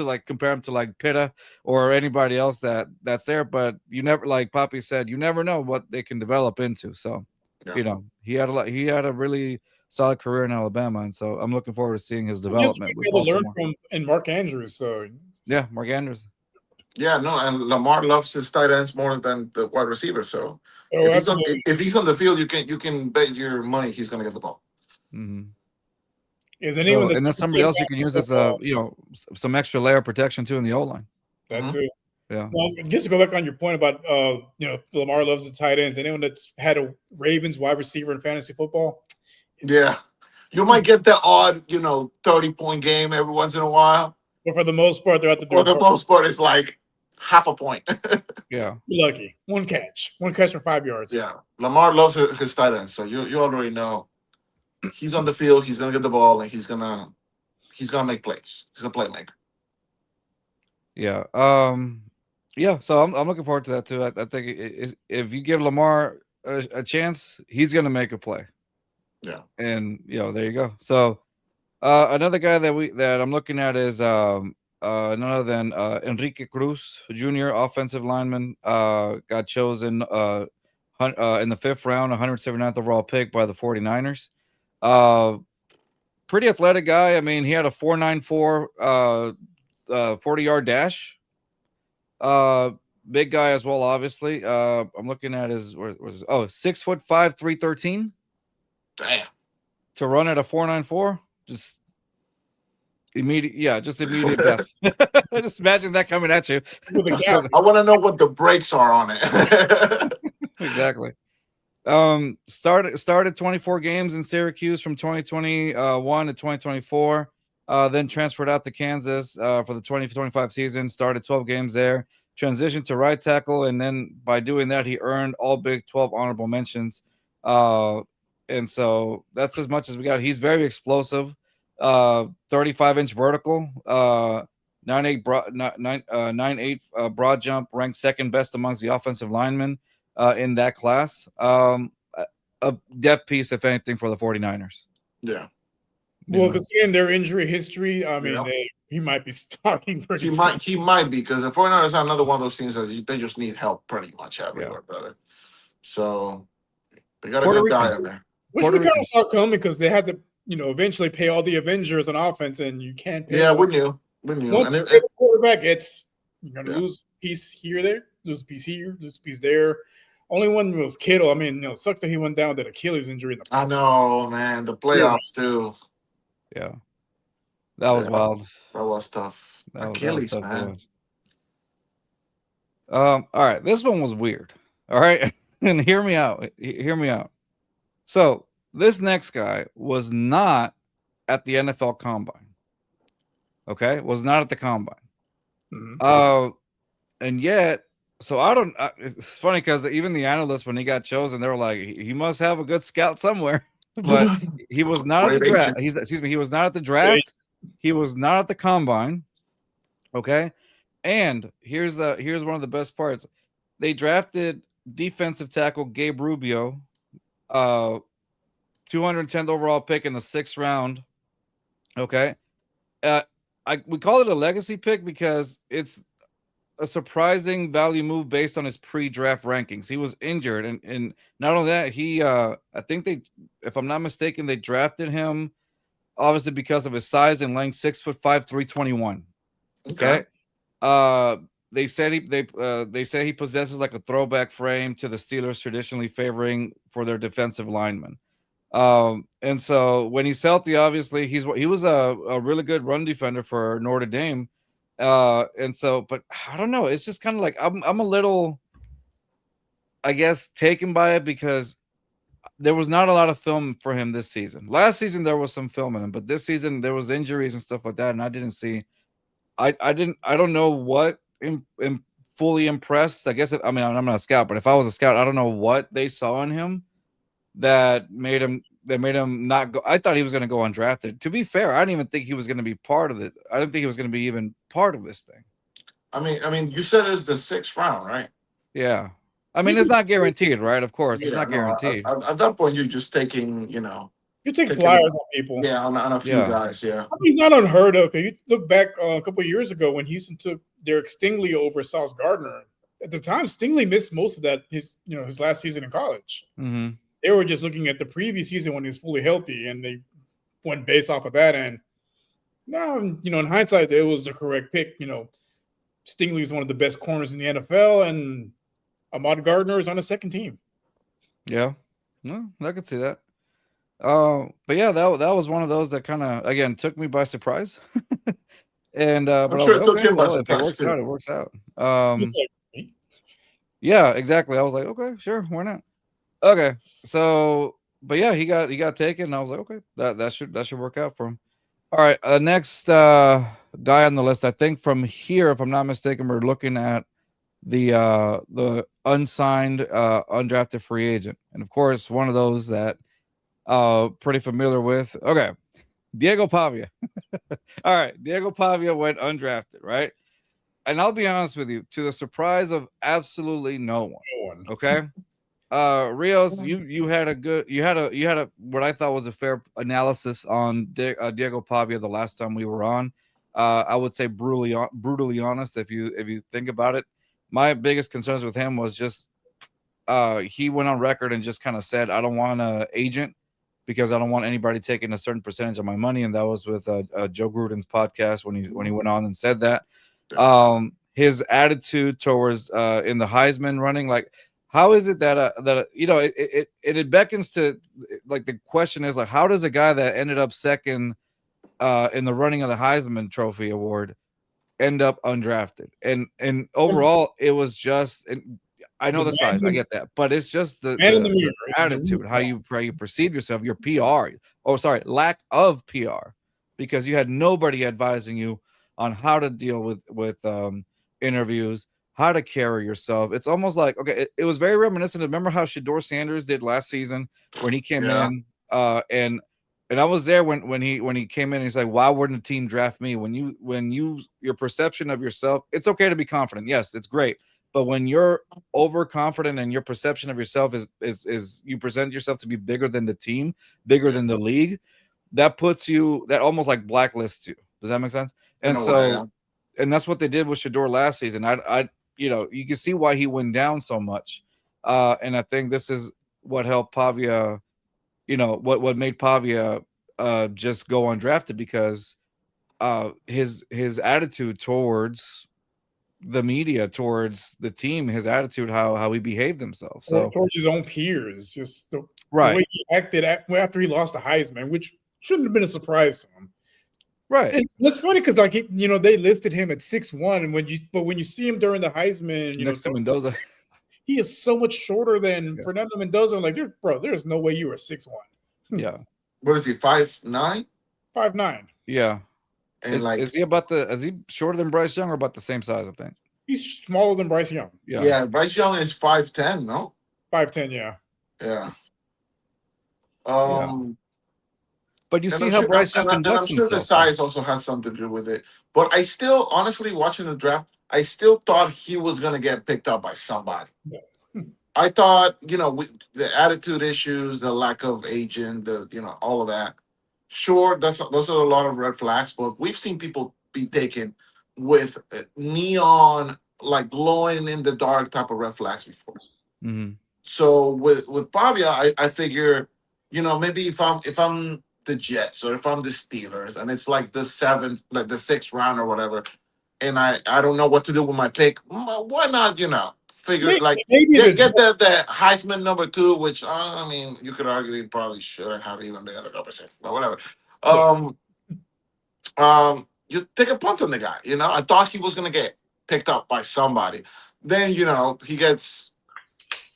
like compare him to like Pitta or anybody else that's there. But you never, like Papi said, you never know what they can develop into. So he had a really solid career in Alabama, and so I'm looking forward to seeing his development. We learn from and Mark Andrews. So yeah, Mark Andrews. Yeah, no, and Lamar loves his tight ends more than the wide receiver. So if he's on the field, you can bet your money he's going to get the ball. Mm-hmm. And that's somebody else you can use as a some extra layer of protection too in the O line. That's it. Yeah. Well, just to go back on your point about Lamar loves the tight ends. Anyone that's had a Ravens wide receiver in fantasy football, yeah, you might get the odd 30-point game every once in a while, but for the most part, they're at the for the most part, it's like half a point. Yeah, you're lucky. One catch for 5 yards. Yeah, Lamar loves his tight ends, so you already know he's on the field, he's gonna get the ball, and he's gonna make plays. He's a playmaker. Yeah. Yeah. So I'm looking forward to that too. I think if you give Lamar a chance, he's gonna make a play. Yeah. And there you go. So another guy that I'm looking at is none other than Enrique Cruz Jr., offensive lineman, got chosen in the 5th round, 179th overall pick by the 49ers. Pretty athletic guy. I mean, he had a 4.94 40-yard dash. Big guy as well, obviously. I'm looking at his 6'5", 313. Damn. To run at a 4.94, just immediate death. Just imagine that coming at you. I want to know what the brakes are on it. Exactly. Started 24 games in Syracuse from 2021 to 2024. Then transferred out to Kansas for the 2025 season. Started 12 games there. Transitioned to right tackle, and then by doing that, he earned all Big 12 honorable mentions. And so that's as much as we got. He's very explosive. 35-inch vertical. 9.8 broad jump, ranked 2nd best amongst the offensive linemen in that class. A depth piece, if anything, for the 49ers. Yeah. Well, considering their injury history, I mean, he might be starting pretty soon. He might be, because the 49ers are another one of those teams that they just need help pretty much everywhere, brother. So they got a good guy in there. Which we kind of saw coming, because they had to, eventually pay all the Avengers on offense, and you can't pay. Yeah, we knew. Once you pay the quarterback, you're going to lose a piece here, lose a piece here, lose a piece there. Only one was Kittle. I mean, sucks that he went down with an Achilles injury. I know, man. The playoffs too. Yeah, that was wild. That was tough. Achilles, that was tough, man. All right, this one was weird. All right, and hear me out. So this next guy was not at the NFL Combine. Okay, was not at the Combine. Mm-hmm. And yet, so I don't. It's funny because even the analysts, when he got chosen, they were like, he must have a good scout somewhere. But he was not at the draft. He was not at the draft. He was not at the Combine. Okay, and here's one of the best parts. They drafted defensive tackle Gabe Rubio, 210th overall pick in the 6th round. Okay, we call it a legacy pick because it's a surprising value move based on his pre-draft rankings. He was injured, and not only that, he I think if I'm not mistaken, they drafted him obviously because of his size and length, 6'5", 321. Okay. They said he possesses like a throwback frame to the Steelers traditionally favoring for their defensive linemen. And so when he's healthy, obviously he was a really good run defender for Notre Dame. And so, but I don't know. It's just kind of like I'm a little, I guess, taken by it because there was not a lot of film for him this season. Last season there was some film in him, but this season there was injuries and stuff like that, and I didn't see. I don't know what fully impressed. I guess I mean I'm not a scout, but if I was a scout, I don't know what they saw in him that made him not go. I thought he was going to go undrafted. To be fair, I didn't even think he was going to be part of it. I didn't think he was going to be even part of this thing. I mean, you said it's the 6th round, right? Yeah. I mean, it's not guaranteed, right? Of course, it's not No, guaranteed. at that point, you're just taking, You take flyers on people. Yeah, on a few guys. Yeah, he's not unheard of. You look back a couple of years ago when Houston took Derek Stingley over Sauce Gardner. At the time, Stingley missed most of that his last season in college. Mm-hmm. They were just looking at the previous season when he was fully healthy, and they went based off of that. And now, in hindsight, it was the correct pick. Stingley is one of the best corners in the NFL, and Ahmad Gardner is on the second team. Yeah, no, I could see that. But yeah, that was one of those that kind of again took me by surprise. And I'm sure it took him by surprise. If it works out, it works out. Yeah, exactly. I was like, okay, sure, why not? Okay, so but yeah, he got taken, and I was like, okay, that should work out for him. All right, next guy on the list, I think from here, if I'm not mistaken, we're looking at the unsigned undrafted free agent, and of course one of those that pretty familiar with. Okay, Diego Pavia. All right, Diego Pavia went undrafted, right? And I'll be honest with you, to the surprise of absolutely no one. Okay, Rios, you had a what I thought was a fair analysis on Diego Pavia the last time we were on. I would say brutally honest. If you think about it, my biggest concerns with him was just he went on record and just kind of said, I don't want an agent because I don't want anybody taking a certain percentage of my money, and that was with Joe Gruden's podcast when he went on and said that. His attitude towards in the Heisman running, like, how is it that it beckons to, like, the question is, like, how does a guy that ended up second in the running of the Heisman Trophy award end up undrafted? And overall, it was just, I know the size, I get that, but it's just the attitude, how you perceive yourself, your PR. Oh, sorry, lack of PR, because you had nobody advising you on how to deal with interviews, how to carry yourself. It's almost like, okay, it was very reminiscent of, remember how Shedeur Sanders did last season when he came in, and I was there when he came in. And he's like, why wouldn't a team draft me? When your perception of yourself, it's okay to be confident. Yes, it's great. But when you're overconfident and your perception of yourself is you present yourself to be bigger than the team, bigger than the league, that almost like blacklists you. Does that make sense? And and that's what they did with Shedeur last season. You can see why he went down so much. And I think this is what helped Pavia, what made Pavia just go undrafted, because his attitude towards the media, towards the team, his attitude, how he behaved himself. So towards his own peers, just the way he acted after he lost the Heisman, which shouldn't have been a surprise to him. Right. And that's funny because, like, they listed him at 6'1", and when you see him during the Heisman, next to Mendoza, he is so much shorter than Fernando Mendoza. I'm like, there's no way you were 6'1". Yeah. What is he, 5'9"? 5'9". Yeah. And is he shorter than Bryce Young, or about the same size? I think he's smaller than Bryce Young. Yeah, Bryce Young is 5'10", no? 5'10", yeah. Yeah. But you see how Bryce Young conducts himself. I'm sure the size also has something to do with it. But I still, honestly, watching the draft, I still thought he was going to get picked up by somebody. Yeah. I thought, the attitude issues, the lack of agent, all of that. Sure, those are a lot of red flags, but we've seen people be taken with neon, like glowing in the dark type of red flags before. Mm-hmm. So with Pavia, I figure, maybe if I'm the Jets or if I'm the Steelers and it's like the 6th round or whatever, and I don't know what to do with my pick, why not, figure get the Heisman number 2, which I mean, you could argue he probably shouldn't have even the other number 6, but whatever. You take a punt on the guy. I thought he was gonna get picked up by somebody. Then he gets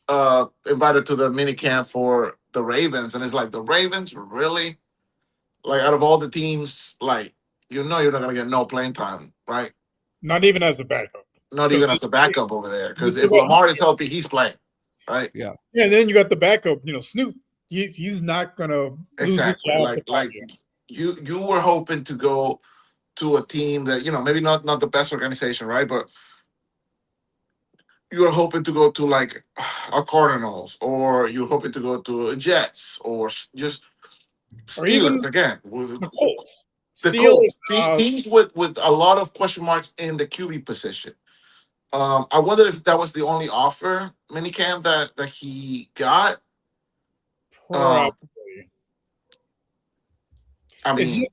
invited to the mini camp for the Ravens, and it's like the Ravens really, like out of all the teams, like you're not gonna get no playing time, right? Not even as a backup. Not even as a backup over there, because if Well, Lamar is healthy, he's playing, right? Yeah. Yeah, and then you got the backup, Snoop. He's not gonna lose his Exactly. job. Like you were hoping to go to a team that maybe not the best organization, right? But you were hoping to go to like a Cardinals, or you're hoping to go to a Jets, or just Or even Steelers again. With the Colts. the Steelers, Colts, teams with a lot of question marks in the QB position. I wonder if that was the only offer minicamp that he got. probably. I It's mean,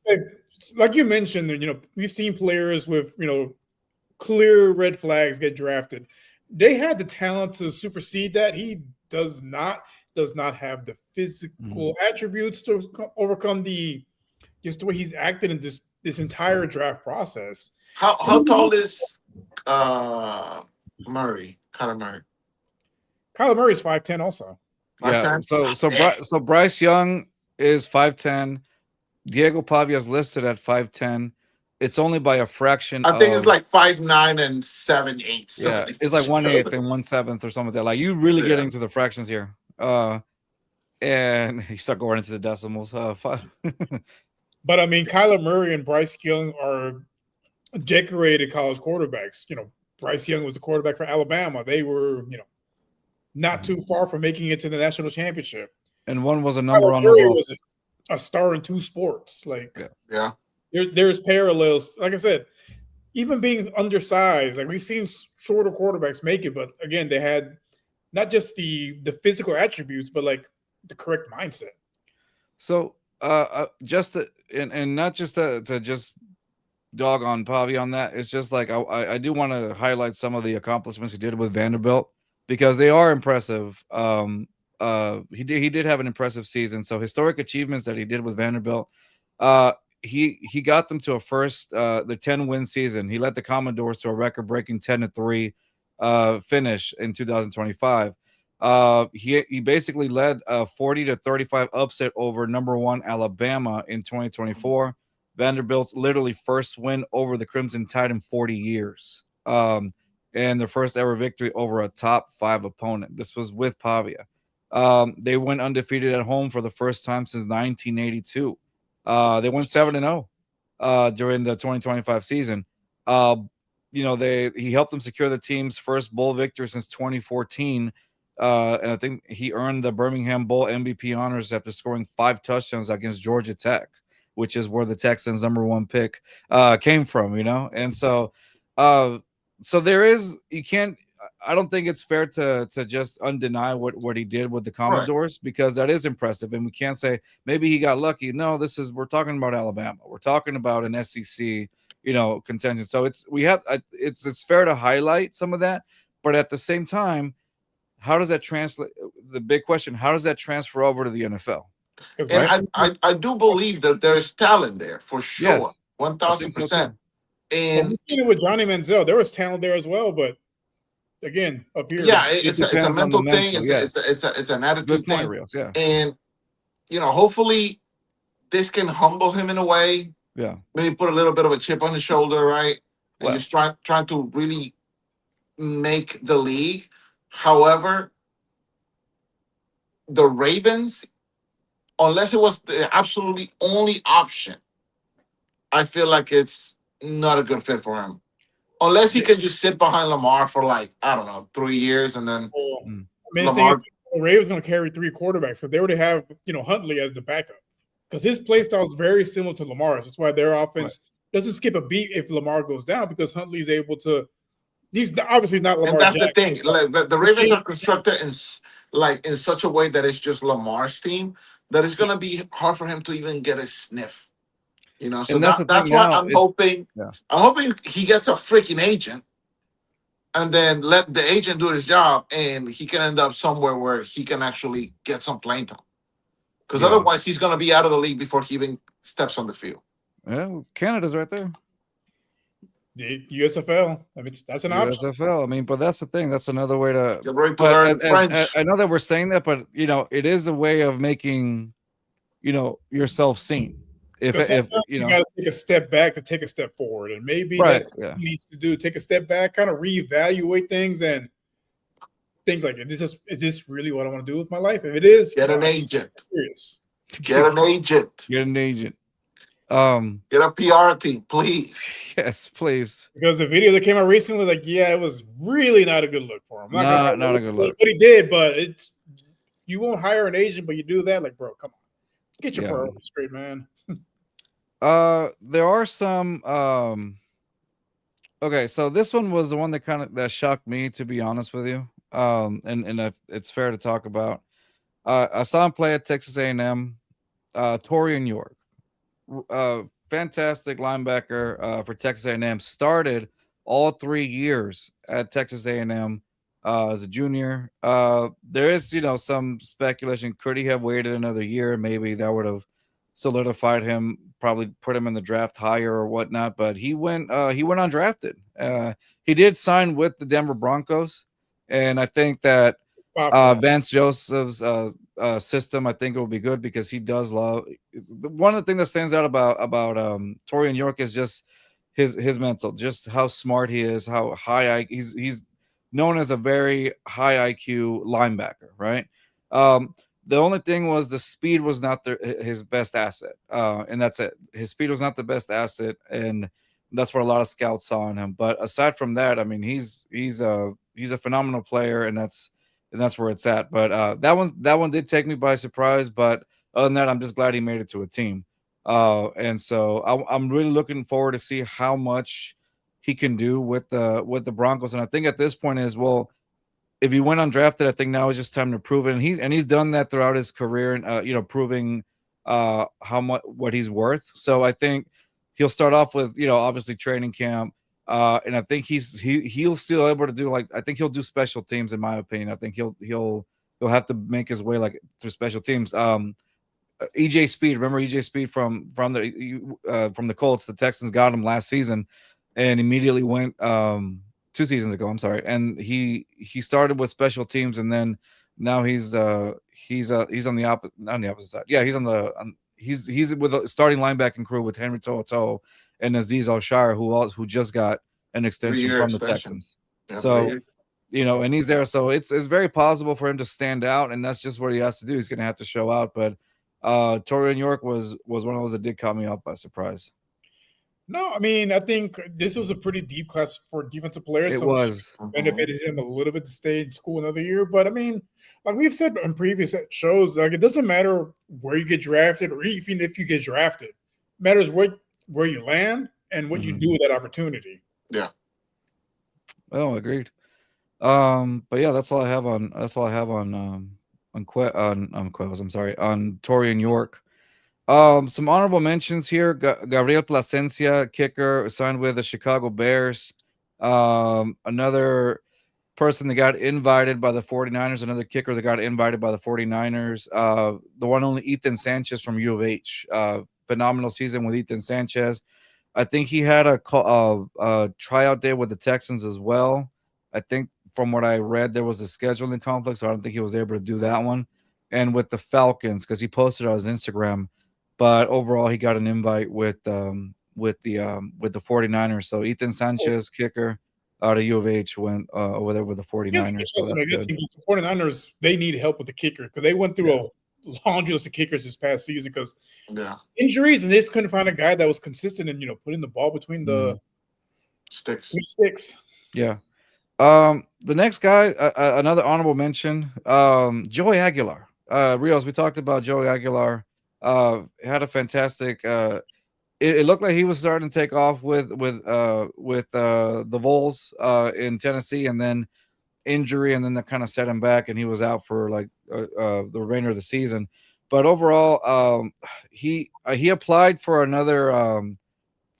just like you mentioned, we've seen players with clear red flags get drafted. They had the talent to supersede that. He does not have the physical attributes to overcome just the way he's acted in this entire draft process. how tall is Murray? Kyler Murray. Kyler Murray's 5'10" also. Yeah. So Bryce Young is 5'10". Diego Pavia is listed at 5'10". It's only by a fraction. I think it's like 5'9" and 7'8". Yeah, it's like 1/8 and 1/7 or something like that. Like you really get into the fractions here. And you start going into the decimals. But I mean, Kyler Murray and Bryce Young are decorated college quarterbacks. Bryce Young was the quarterback for Alabama. They were, not too far from making it to the national championship. And one was a number Kyler one Murray overall. was a star in two sports. Like, yeah. There's parallels. Like I said, even being undersized, like we've seen shorter quarterbacks make it, but again, they had not just the physical attributes, but like the correct mindset. So just and not just to just dog on Pavi on that. It's just like I do want to highlight some of the accomplishments he did with Vanderbilt because they are impressive. He did have an impressive season. So historic achievements that he did with Vanderbilt. He got them to the 10-win season. He led the Commodores to a record-breaking 10-3 finish in 2025. He basically led a 40-35 upset over number 1 Alabama in 2024. Vanderbilt's literally first win over the Crimson Tide in 40 years. And their first ever victory over a top 5 opponent. This was with Pavia. They went undefeated at home for the first time since 1982. They went 7-0 during the 2025 season. He helped them secure the team's first bowl victory since 2014. And I think he earned the Birmingham Bowl MVP honors after scoring 5 touchdowns against Georgia Tech, which is where the Texans' number 1 pick came from, And so there is, I don't think it's fair to just undeny what he did with the Commodores, because that is impressive. And we can't say maybe he got lucky. No, we're talking about Alabama. We're talking about an SEC, contention. So it's fair to highlight some of that, but at the same time, how does that translate? The big question, how does that transfer over to the NFL? And I do believe that there is talent there for sure. Yes, 1,000%. And we've seen it with Johnny Manziel. There was talent there as well, but again, up here, it's a mental thing. It's an attitude thing. Rios, yeah. And hopefully this can humble him in a way. Yeah. Maybe put a little bit of a chip on his shoulder, right? And Well, just trying to really make the league. However, the Ravens, unless it was the absolutely only option, I feel like it's not a good fit for him. Unless he can just sit behind Lamar for 3 years and then Lamar. The Ravens going to carry 3 quarterbacks, so they already have Huntley as the backup because his play style is very similar to Lamar's. That's why their offense doesn't skip a beat if Lamar goes down, because Huntley's able to. He's obviously not Lamar. And that's Jackson. the thing. Like the Ravens are constructed in such a way that it's just Lamar's team that it's going to be hard for him to even get a sniff. So that's why I'm hoping. Yeah. I'm hoping he gets a freaking agent, and then let the agent do his job, and he can end up somewhere where he can actually get some playing time. Because otherwise, he's going to be out of the league before he even steps on the field. Yeah, Canada's right there. The USFL. I mean, that's an option. USFL. I mean, but that's the thing. That's another way to. Get ready to learn French. I know that we're saying that, but it is a way of making, yourself seen. If you got to take a step back to take a step forward, and maybe right, that's what he needs to do. Take a step back, kind of reevaluate things, and think like, is this really what I want to do with my life? If it is, get an agent. Serious. Get an agent. Get an agent. Get a PR team, please. Yes, please. Because the video that came out recently, it was really not a good look for him. Not a good look. But he did, but you won't hire an agent, but you do that, like, bro, come on. Get your priorities straight, man. There are some okay, so this one was the one that shocked me, to be honest with you. And it's fair to talk about. I saw him play at Texas A&M. Torian York, fantastic linebacker for Texas A&M. Started all 3 years at Texas A&M as a junior. There is, some speculation. Could he have waited another year? Maybe that would have solidified him, probably put him in the draft higher or whatnot. But he went undrafted. He did sign with the Denver Broncos, and I think that Vance Joseph's system, I think it will be good because he does love. One of the things that stands out about Torian York is just his mental, just how smart he is, how high he's known as a very high IQ linebacker, right? The only thing was the speed was not his best asset, and that's it. His speed was not the best asset, and that's what a lot of scouts saw in him. But aside from that, I mean, he's a phenomenal player, and that's where it's at. But that one did take me by surprise. But other than that, I'm just glad he made it to a team. And so I'm really looking forward to see how much he can do with the Broncos. And I think at this point is, well, if he went undrafted, I think now is just time to prove it. And he's done that throughout his career, and proving what he's worth. So I think he'll start off with obviously training camp. And I think he'll still able to do, I think he'll do special teams, in my opinion. I think he'll have to make his way through special teams. EJ Speed, remember EJ Speed from the Colts? The Texans got him last season, and immediately went 2 seasons ago. I'm sorry, and he started with special teams, and then now he's on the opposite side. Yeah, he's with a starting linebacking crew with Henry To'oTo'o and Azeez Al-Shire, who just got an extension from the Texans. Yeah, so, and he's there. So it's very possible for him to stand out, and that's just what he has to do. He's going to have to show out. But Torian York was one of those that did caught me off by surprise. No, I mean, I think this was a pretty deep class for defensive players. It was. Benefited him a little bit to stay in school another year. But, I mean, like we've said on previous shows, it doesn't matter where you get drafted or even if you get drafted. It matters where you land and what you do with that opportunity. Yeah. Oh, agreed. But yeah, that's all I have on Cuevas. I'm sorry, on Torian York. Some honorable mentions here. Gabriel Plasencia, kicker, signed with the Chicago Bears. Another person that got invited by the 49ers, another kicker that got invited by the 49ers. The one only Ethan Sanchez from U of H. Phenomenal season with Ethan Sanchez. I think he had a tryout day with the Texans as well. I think from what I read, there was a scheduling conflict, so I don't think he was able to do that one. And with the Falcons, because he posted on his Instagram. But overall, he got an invite with the 49ers. So Ethan Sanchez, kicker out of U of H, went over there with the 49ers. So that's good. The 49ers, they need help with the kicker because they went through a laundry list of kickers this past season because injuries, and they just couldn't find a guy that was consistent and putting the ball between the sticks. Yeah. The next guy, another honorable mention, Joey Aguilar. Rios, we talked about Joey Aguilar. Had a fantastic. It looked like he was starting to take off with the Vols in Tennessee, and then injury, and then that kind of set him back, and he was out for the remainder of the season. But overall, he applied for another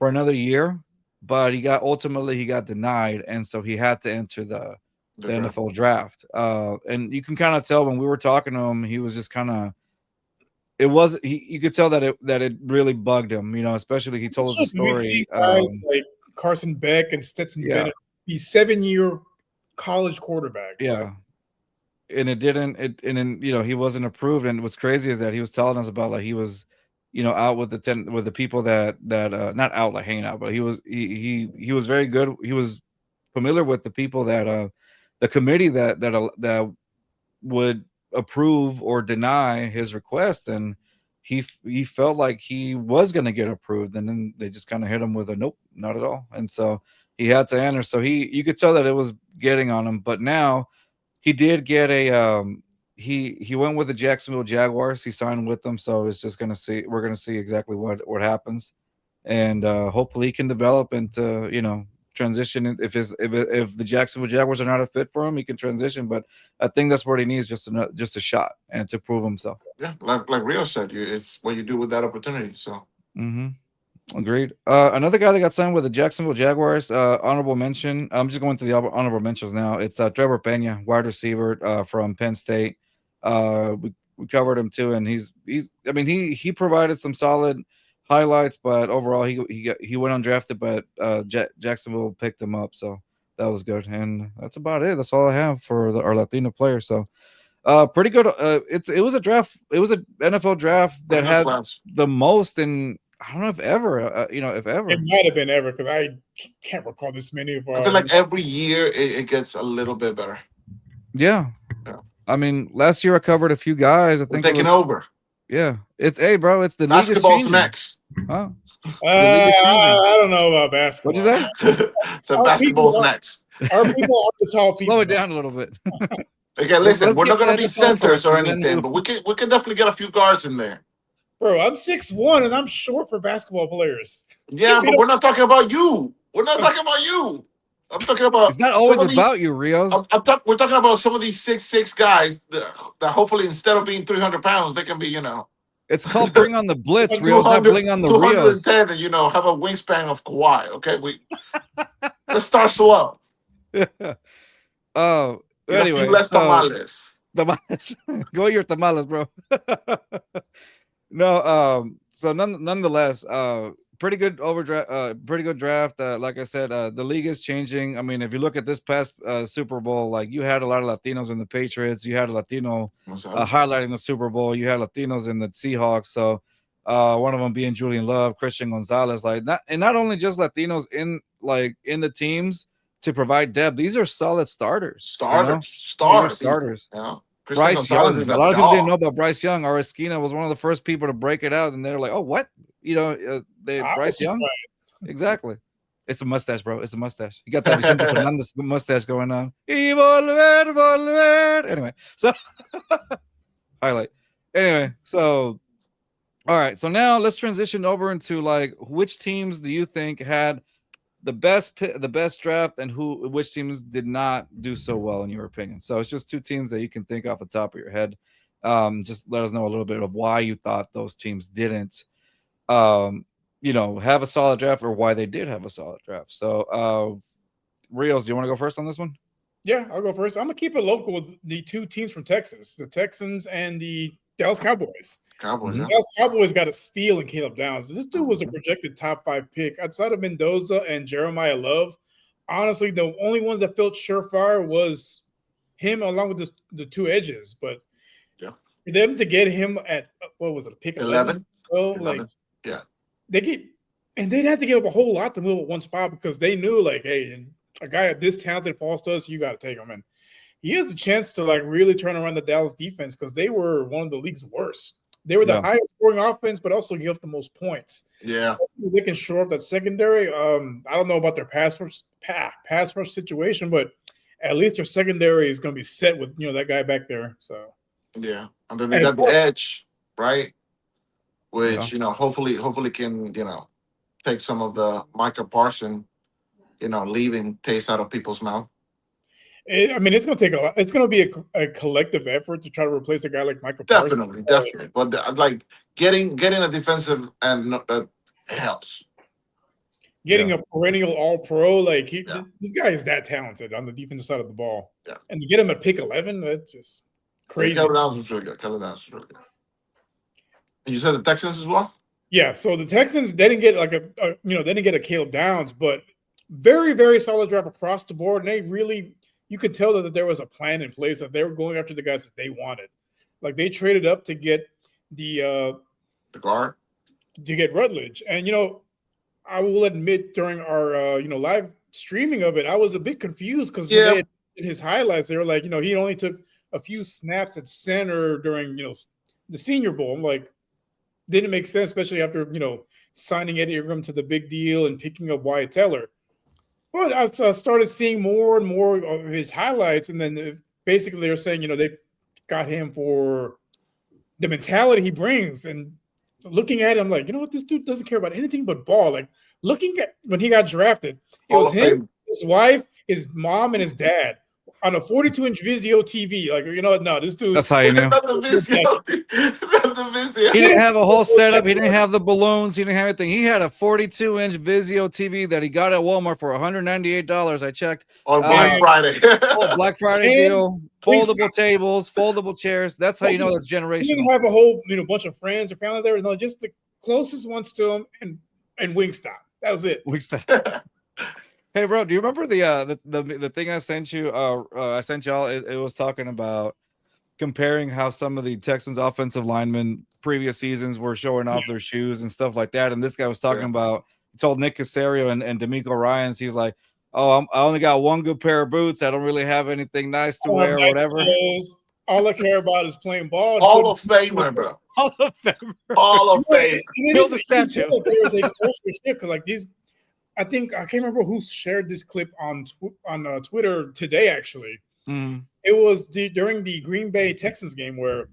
year, but he got denied, and so he had to enter the NFL draft. And you can kind of tell when we were talking to him, he was just kind of. You could tell that it really bugged him, especially he told us the story. Carson Beck and Stetson Yeah. Bennett be 7-year college quarterbacks. Yeah. And it didn't, and then, he wasn't approved. And what's crazy is that he was telling us about, like, he was, out with the people that not out, like, hanging out, but he was very good. He was familiar with the people that the committee that would approve or deny his request, and he felt like he was going to get approved, and then they just kind of hit him with a nope, not at all. And so he had to enter. So you could tell that it was getting on him. But now he did get a he went with the Jacksonville Jaguars. He signed with them, so it's just we're gonna see exactly what happens, and hopefully he can develop into transition. If the Jacksonville Jaguars are not a fit for him, he can transition. But I think that's what he needs, just a shot and to prove himself. Yeah, like Rios said, it's what you do with that opportunity. So. Agreed. Another guy that got signed with the Jacksonville Jaguars, honorable mention. I'm just going to the honorable mentions now. It's Trevor Pena, wide receiver from Penn State. We covered him too, and he provided some solid highlights, but overall he went undrafted, but Jacksonville picked him up, so that was good. And that's about it. That's all I have for our Latino players. So pretty good. It was a draft. It was an NFL draft that had the most in, I don't know if ever, if ever. It might have been ever, because I can't recall this many of our. I feel like every year it gets a little bit better. Yeah. I mean, last year I covered a few guys. I think taking over. Yeah, it's bro. It's the basketball's next. Huh? I don't know about basketball. What'd you say? So basketball's next. Our people are the tall people. Slow it down a little bit. Okay, listen, we're not going to be centers or anything, but we can definitely get a few guards in there. Bro, I'm 6'1" and I'm short for basketball players. Yeah, but we're not talking about you. We're not talking about you. I'm talking about. It's not always about you, Rios. We're talking about some of these 6'6" guys that hopefully, instead of being 300 pounds, they can be, It's called bring on the Blitz, Rios, not bring on the 210 and, have a wingspan of Kawhi. Okay, let's start slow. Oh, anyway. Less tamales. Tamales. Go your tamales, bro. No, so nonetheless, pretty good draft. Like I said, the league is changing. I mean, if you look at this past Super Bowl, like, you had a lot of Latinos in the Patriots. You had a Latino highlighting the Super Bowl. You had Latinos in the Seahawks. So one of them being Julian Love, Christian Gonzalez, not only just Latinos in the teams to provide depth. These are solid starters. Starters. Yeah. Bryce Young. A lot of people didn't know about Bryce Young. Areskina was one of the first people to break it out, and they're like, "Oh, what?" Bryce Young. Exactly. It's a mustache, bro. It's a mustache. You got that Vicente Fernandez mustache going on. Anyway, so highlight. Anyway, so all right. So now let's transition over into, like, which teams do you think had the best draft, and which teams did not do so well in your opinion? So it's just two teams that you can think off the top of your head. Just let us know a little bit of why you thought those teams didn't have a solid draft, or why they did have a solid draft. So Rios, do you want to go first on this one? Yeah, I'll go first. I'm gonna keep it local with the two teams from Texas, the Texans and the Dallas Cowboys. Dallas Cowboys got a steal in Caleb Downs. This dude was a projected top 5 pick. Outside of Mendoza and Jeremiah Love, honestly, the only ones that felt surefire was him, along with the two edges. But for them to get him at, what was it, pick 11? Well, 11. They'd have to give up a whole lot to move at one spot, because they knew, like, hey, a guy at this talented falls to us, you got to take him. And he has a chance to, like, really turn around the Dallas defense, because they were one of the league's worst. They were the highest scoring offense, but also give up the most points. Yeah. So they can shore up that secondary. I don't know about their pass rush situation, but at least their secondary is going to be set with, that guy back there. So yeah, and then they got the edge, right? Which hopefully can take some of the Micah Parsons leaving taste out of people's mouth. It's going to take a lot. It's going to be a collective effort to try to replace a guy like Michael Parsons. Definitely. But like getting a defensive end, it helps. Getting a perennial All-Pro, like this guy is that talented on the defensive side of the ball. Yeah. And to get him at pick 11, that's just crazy. Caleb Downs was really good. And you said the Texans as well? Yeah. So the Texans, they didn't get they didn't get a Caleb Downs, but very, very solid draft across the board. And they really, you could tell that there was a plan in place, that they were going after the guys that they wanted. Like they traded up to get the guard, to get Rutledge. And I will admit, during our live streaming of it, I was a bit confused because when they had in his highlights, they were like, he only took a few snaps at center during the Senior Bowl. I'm like, didn't make sense, especially after signing Eddie Ingram to the big deal and picking up Wyatt Teller. But I started seeing more and more of his highlights, and then basically they were saying they got him for the mentality he brings. And looking at him, like, this dude doesn't care about anything but ball. Like, looking at when he got drafted, it was him, his wife, his mom, and his dad on a 42-inch Vizio TV. Like, no, this dude. That's how you knew. Not the Vizio. He didn't have a whole setup. He didn't have the balloons. He didn't have anything. He had a 42-inch Vizio TV that he got at Walmart for $198. I checked on Black Friday. Black Friday deal. Foldable tables, foldable chairs. That's how you know that's generational. He didn't have a whole bunch of friends or family there. No, just the closest ones to him and Wingstop. That was it. Wingstop. Hey, bro, do you remember the thing I sent you? I sent y'all. It was talking about comparing how some of the Texans offensive linemen previous seasons were showing off their shoes and stuff like that. And this guy was talking about. He told Nick Caserio and D'Amico Ryans, he's like, "Oh, I only got one good pair of boots. I don't really have anything nice to wear, or whatever. Clothes. All I care about is playing ball." Hall of Famer, bro. Hall of Famer. Hall of Fame. Build a statue. There was a culture shift because, like, these. I think I can't remember who shared this clip on Twitter today. Actually, it was during the Green Bay Texans game where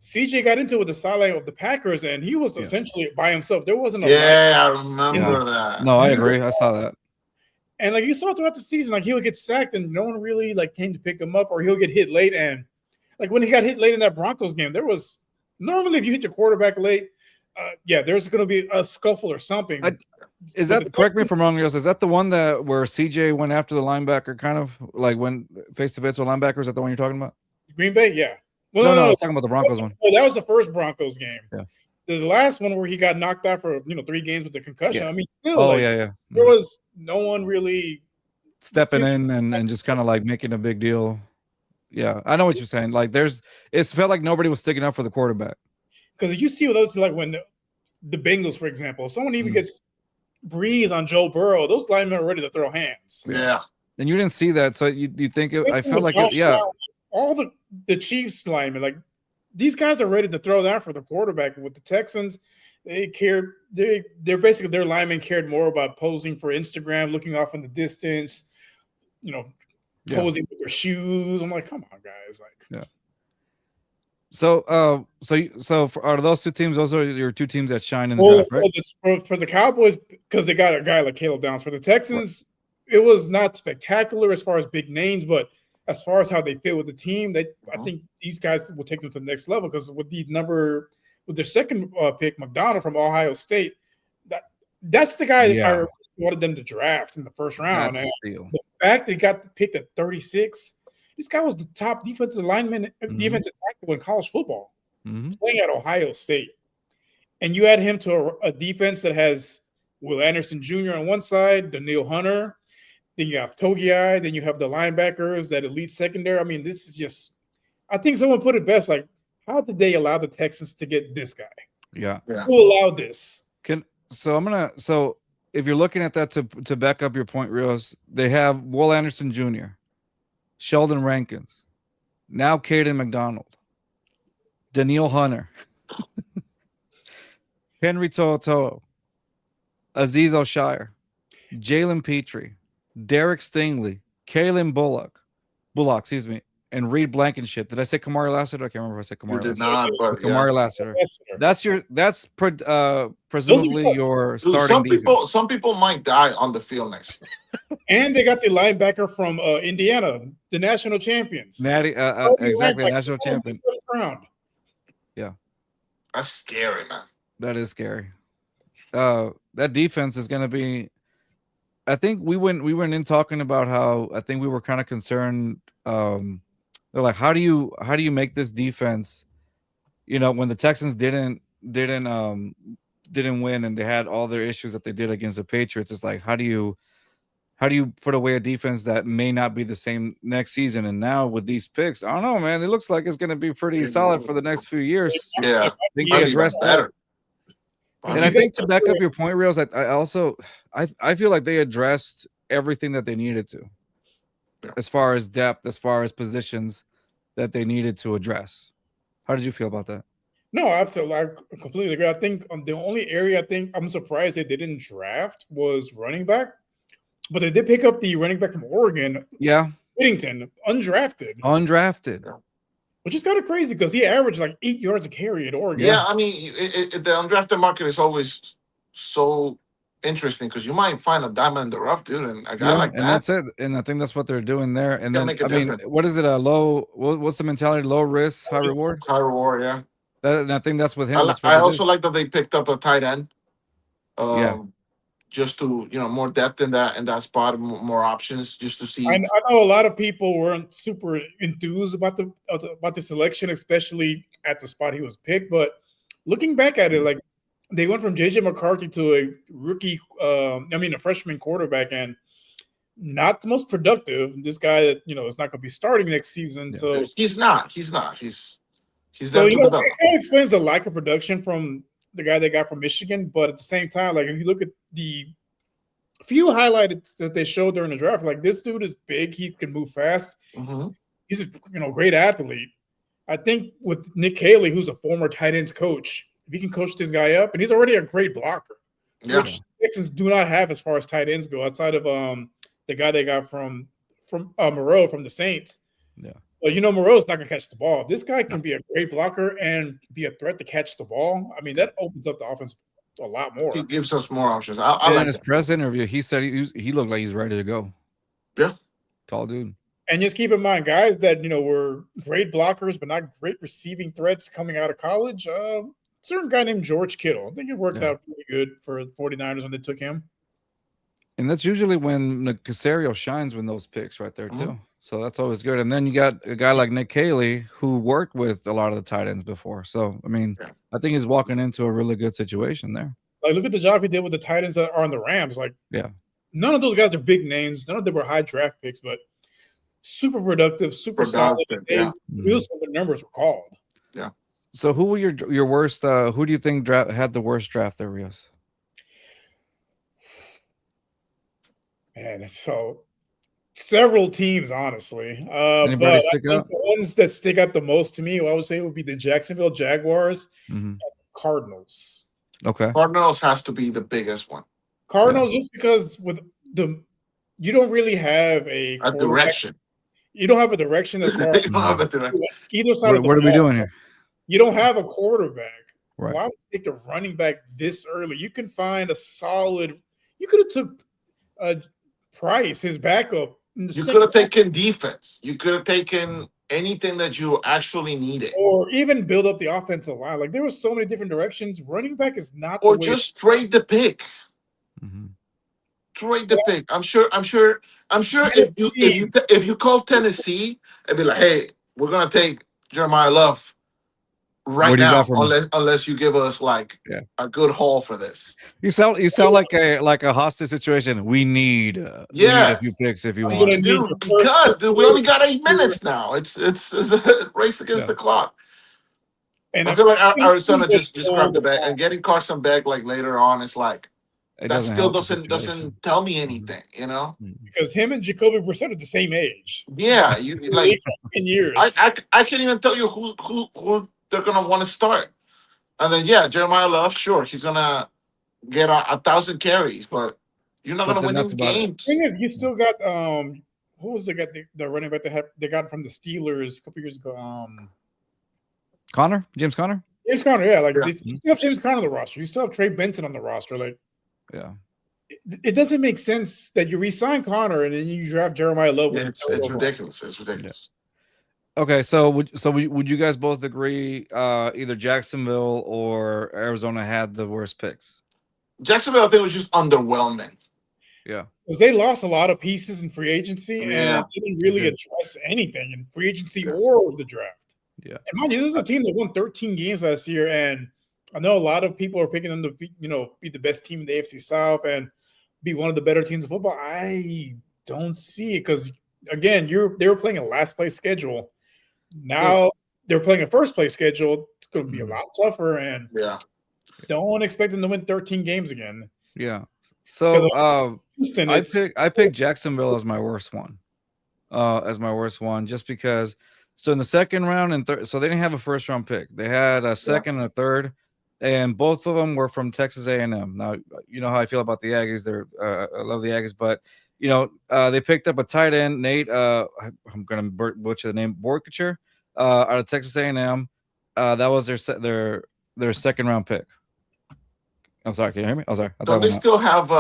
CJ got into it with the sideline of the Packers, and he was essentially by himself. There wasn't a I remember that. No, I agree. I saw that. And like you saw throughout the season, like he would get sacked, and no one really like came to pick him up, or he'll get hit late. And like when he got hit late in that Broncos game, there was normally if you hit your quarterback late, there's going to be a scuffle or something. Is that, correct me if I'm wrong, Rios, is that the one that where CJ went after the linebacker, kind of like when face to face with linebackers? Is that the one you're talking about? Green Bay, yeah. Well, no, I was talking about the Broncos one. Oh, that was the first Broncos game. Yeah. The last one where he got knocked out for 3 games with the concussion. Yeah. I mean, still, there was no one really stepping in and just kind of like making a big deal. Yeah, I know what you're saying. Like, it felt like nobody was sticking up for the quarterback. Because you see with those, like when the Bengals, for example, someone even gets breeze on Joe Burrow, those linemen are ready to throw hands. Yeah. And you didn't see that, so you think it? I felt like all the Chiefs linemen, like these guys are ready to throw down for the quarterback. With the Texans, they're basically their linemen cared more about posing for Instagram, looking off in the distance, posing with their shoes. I'm like, come on, guys, like. So out of those two teams, those are your two teams that shine in the draft, right? For the Cowboys, because they got a guy like Caleb Downs. For the Texans, it was not spectacular as far as big names, but as far as how they fit with the team, I think these guys will take them to the next level. Because with their second pick, McDonald from Ohio State, that's the guy that I wanted them to draft in the first round. That's a steal. The fact they got picked at 36. This guy was the top defensive lineman, defensive tackle in college football, playing at Ohio State. And you add him to a defense that has Will Anderson Jr. on one side, Daniil Hunter, then you have Togiai, then you have the linebackers, that elite secondary. I mean, this is just – I think someone put it best, like, how did they allow the Texans to get this guy? Yeah. Who allowed this? So if you're looking at that to back up your point, Rios, they have Will Anderson Jr., Sheldon Rankins, now Caden McDonald, Daniil Hunter, Henry To'oTo'o, Aziz O'Shire, Jalen Petrie, Derek Stingley, Kalen Bullock, and Reed Blankenship. Did I say Kamari Lassiter? I can't remember if I said Kamari. You did not, but Kamari Lassiter. That's presumably your starting defense. Some people might die on the field next year. And they got the linebacker from Indiana, the national champions. Exactly, national champion. Yeah, that's scary, man. That is scary. That defense is going to be. I think we went in talking about how I think we were kind of concerned. They're like, how do you make this defense? When the Texans didn't win and they had all their issues that they did against the Patriots, it's like how do you how do you put away a defense that may not be the same next season? And now with these picks, I don't know, man. It looks like it's going to be pretty solid for the next few years. Yeah, I think might they be addressed that. better. And I think to back up your point, Rios, I feel like they addressed everything that they needed to, as far as depth, as far as positions that they needed to address. How did you feel about that? No, absolutely. I completely agree. I think the only area I think I'm surprised they didn't draft was running back, but they did pick up the running back from Oregon. Yeah, Whittington, undrafted. Which is kind of crazy because he averaged like 8 yards a carry at Oregon. Yeah, I mean, the undrafted market is always so interesting because you might find a diamond in the rough, dude, and a guy like that. And that's it. And I think that's what they're doing there. And then, I mean, what is it? What's the mentality? Low risk, high reward? High reward, yeah. And I think that's with him. I also like that they picked up a tight end. Yeah. Just to, more depth in that spot, more options, just to see. I know a lot of people weren't super enthused about the selection, especially at the spot he was picked. But looking back at it, like they went from JJ McCarthy to a rookie, a freshman quarterback, and not the most productive. This guy that is not going to be starting next season. Yeah. So he's not. He's so it kind of explains the lack of production from the guy they got from Michigan, but at the same time, like if you look at the few highlights that they showed during the draft, like this dude is big, he can move fast. Mm-hmm. He's a great athlete. I think with Nick Haley, who's a former tight ends coach, if he can coach this guy up, and he's already a great blocker, which Texans do not have as far as tight ends go, outside of the guy they got from Moreau from the Saints. Yeah. Well, Moreau's not going to catch the ball. This guy can be a great blocker and be a threat to catch the ball. I mean, that opens up the offense a lot more. He gives us more options. In his press interview, he said he looked like he's ready to go. Yeah. Tall dude. And just keep in mind, guys that, were great blockers but not great receiving threats coming out of college. Certain guy named George Kittle. I think it worked out pretty good for the 49ers when they took him. And that's usually when Caserio shines when those picks right there, too. So that's always good. And then you got a guy like Nick Haley who worked with a lot of the tight ends before. So, I mean, I think he's walking into a really good situation there. Like, look at the job he did with the tight ends that are on the Rams. Like, none of those guys are big names. None of them were high draft picks, but super productive, super solid. The numbers were called. Yeah. So who were your worst? Who do you think had the worst draft there, Rios? Man, so several teams, honestly. Anybody stick out? The ones that stick out the most to me, I would say, would be the Jacksonville Jaguars and Cardinals. Okay. Cardinals has to be the biggest one. Cardinals, just because you don't really have a direction. You don't have a direction as far as either side of the What are we ball. doing here? You don't have a quarterback. Right. Why would you take the running back this early? You can find a solid. You could have took Price, his backup. You could have taken defense. You could have taken anything that you actually needed, or even build up the offensive line. Like there were so many different directions. Running back is not. Or just trade the pick. Mm-hmm. Trade the pick. I'm sure. If you call Tennessee and be like, "Hey, we're gonna take Jeremiah Love right now, unless you give us like a good haul for this." You sound like a hostage situation. We need a few picks if you want, dude. Because we only got 8 minutes now. It's a race against the clock. And I feel like Arizona just grabbed the bag, and getting Carson back like later on is like that still doesn't tell me anything, because him and Jacoby Brissett are the same age. Yeah, you like 10 years. I can't even tell you who they're gonna want to start. And then Jeremiah Love, sure, he's gonna get 1,000 carries, but you're not gonna win any games. The thing is, you still got who was the guy, the running back they got from the Steelers a couple years ago? James Conner. You still have James Conner on the roster. You still have Trey Benson on the roster. Like, it doesn't make sense that you re-sign Conner and then you draft Jeremiah Love. It's ridiculous. It's ridiculous. Okay, so would you guys both agree either Jacksonville or Arizona had the worst picks? Jacksonville, I think, was just underwhelming. Yeah, because they lost a lot of pieces in free agency and they didn't really address anything in free agency or the draft. Yeah, and mind you, this is a team that won 13 games last year, and I know a lot of people are picking them to be the best team in the AFC South, and be one of the better teams in football? I don't see it because again, they were playing a last place schedule. Now they're playing a first place schedule. It's going to be a lot tougher, and don't expect them to win 13 games again. Yeah. So I picked Jacksonville as my worst one. Just because. So in the second round and third, so they didn't have a first round pick. They had a second and a third, and both of them were from Texas A&M. Now you know how I feel about the Aggies. I love the Aggies, but you know they picked up a tight end, Nate. I'm gonna butcher the name, Borkacher, out of Texas A&M. That was their second round pick. I'm sorry, can you hear me? Oh, sorry. So they still have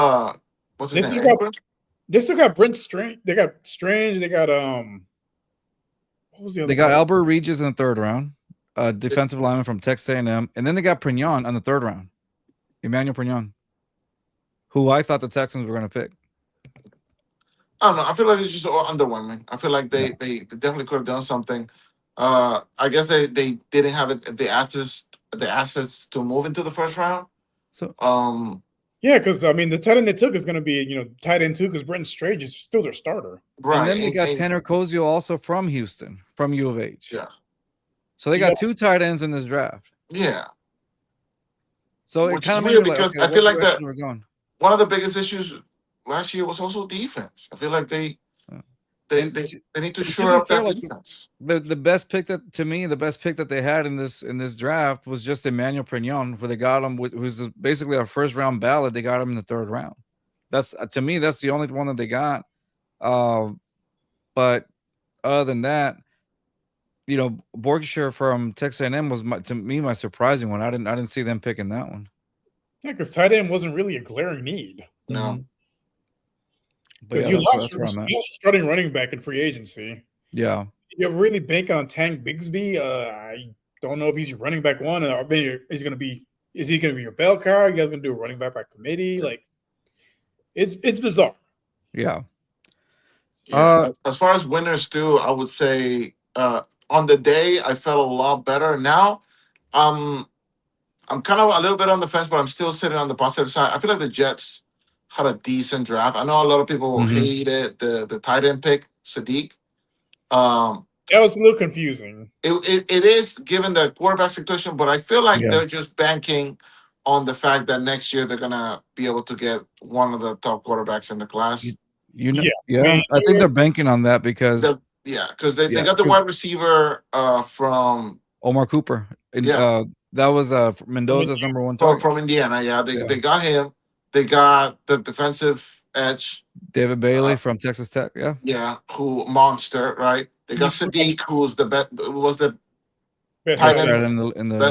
what's his name? They still got Brent Strange. They got Strange. They got what was the other? They got Albert Regis in the third round, defensive lineman from Texas A&M, and then they got Prignon on the third round, Emmanuel Prignon, who I thought the Texans were going to pick. I don't know. I feel like it's just underwhelming. I feel like they definitely could have done something. I guess they didn't have the assets to move into the first round. So yeah, because I mean the tight end they took is going to be tight end too because Brenton Strange is still their starter. Right. And then they got Tanner Kozio also from Houston, from U of H. Yeah. So they got two tight ends in this draft. Yeah. So which it kind is of weird because I feel like that one of the biggest issues last year was also defense. I feel like they need to shore up that defense. The best pick that they had in this draft was just Emmanuel Prignon, where they got him, who's basically a first round ballot. They got him in the third round. That's to me, that's the only one that they got. But other than that, Borkshire from Texas A&M was to me my surprising one. I didn't see them picking that one. Yeah, because tight end wasn't really a glaring need. No. Because you lost your starting running back in free agency. Yeah. You're really banking on Tank Bigsby. I don't know if he's your running back one, or maybe is he going to be your bell cow? You guys going to do a running back by committee? Like, it's bizarre. Yeah. As far as winners too, I would say on the day I felt a lot better. Now, I'm kind of a little bit on the fence, but I'm still sitting on the positive side. I feel like the Jets had a decent draft. I know a lot of people hated the tight end pick, Sadiq. That was a little confusing. It is given the quarterback situation, but I feel like they're just banking on the fact that next year they're gonna be able to get one of the top quarterbacks in the class. I think they're banking on that because they got the wide receiver from Omar Cooper. That was Mendoza's number one target from Indiana. Yeah, they got him. They got the defensive edge, David Bailey from Texas Tech. Yeah, who monster, right? They got Sadiq, who was the best best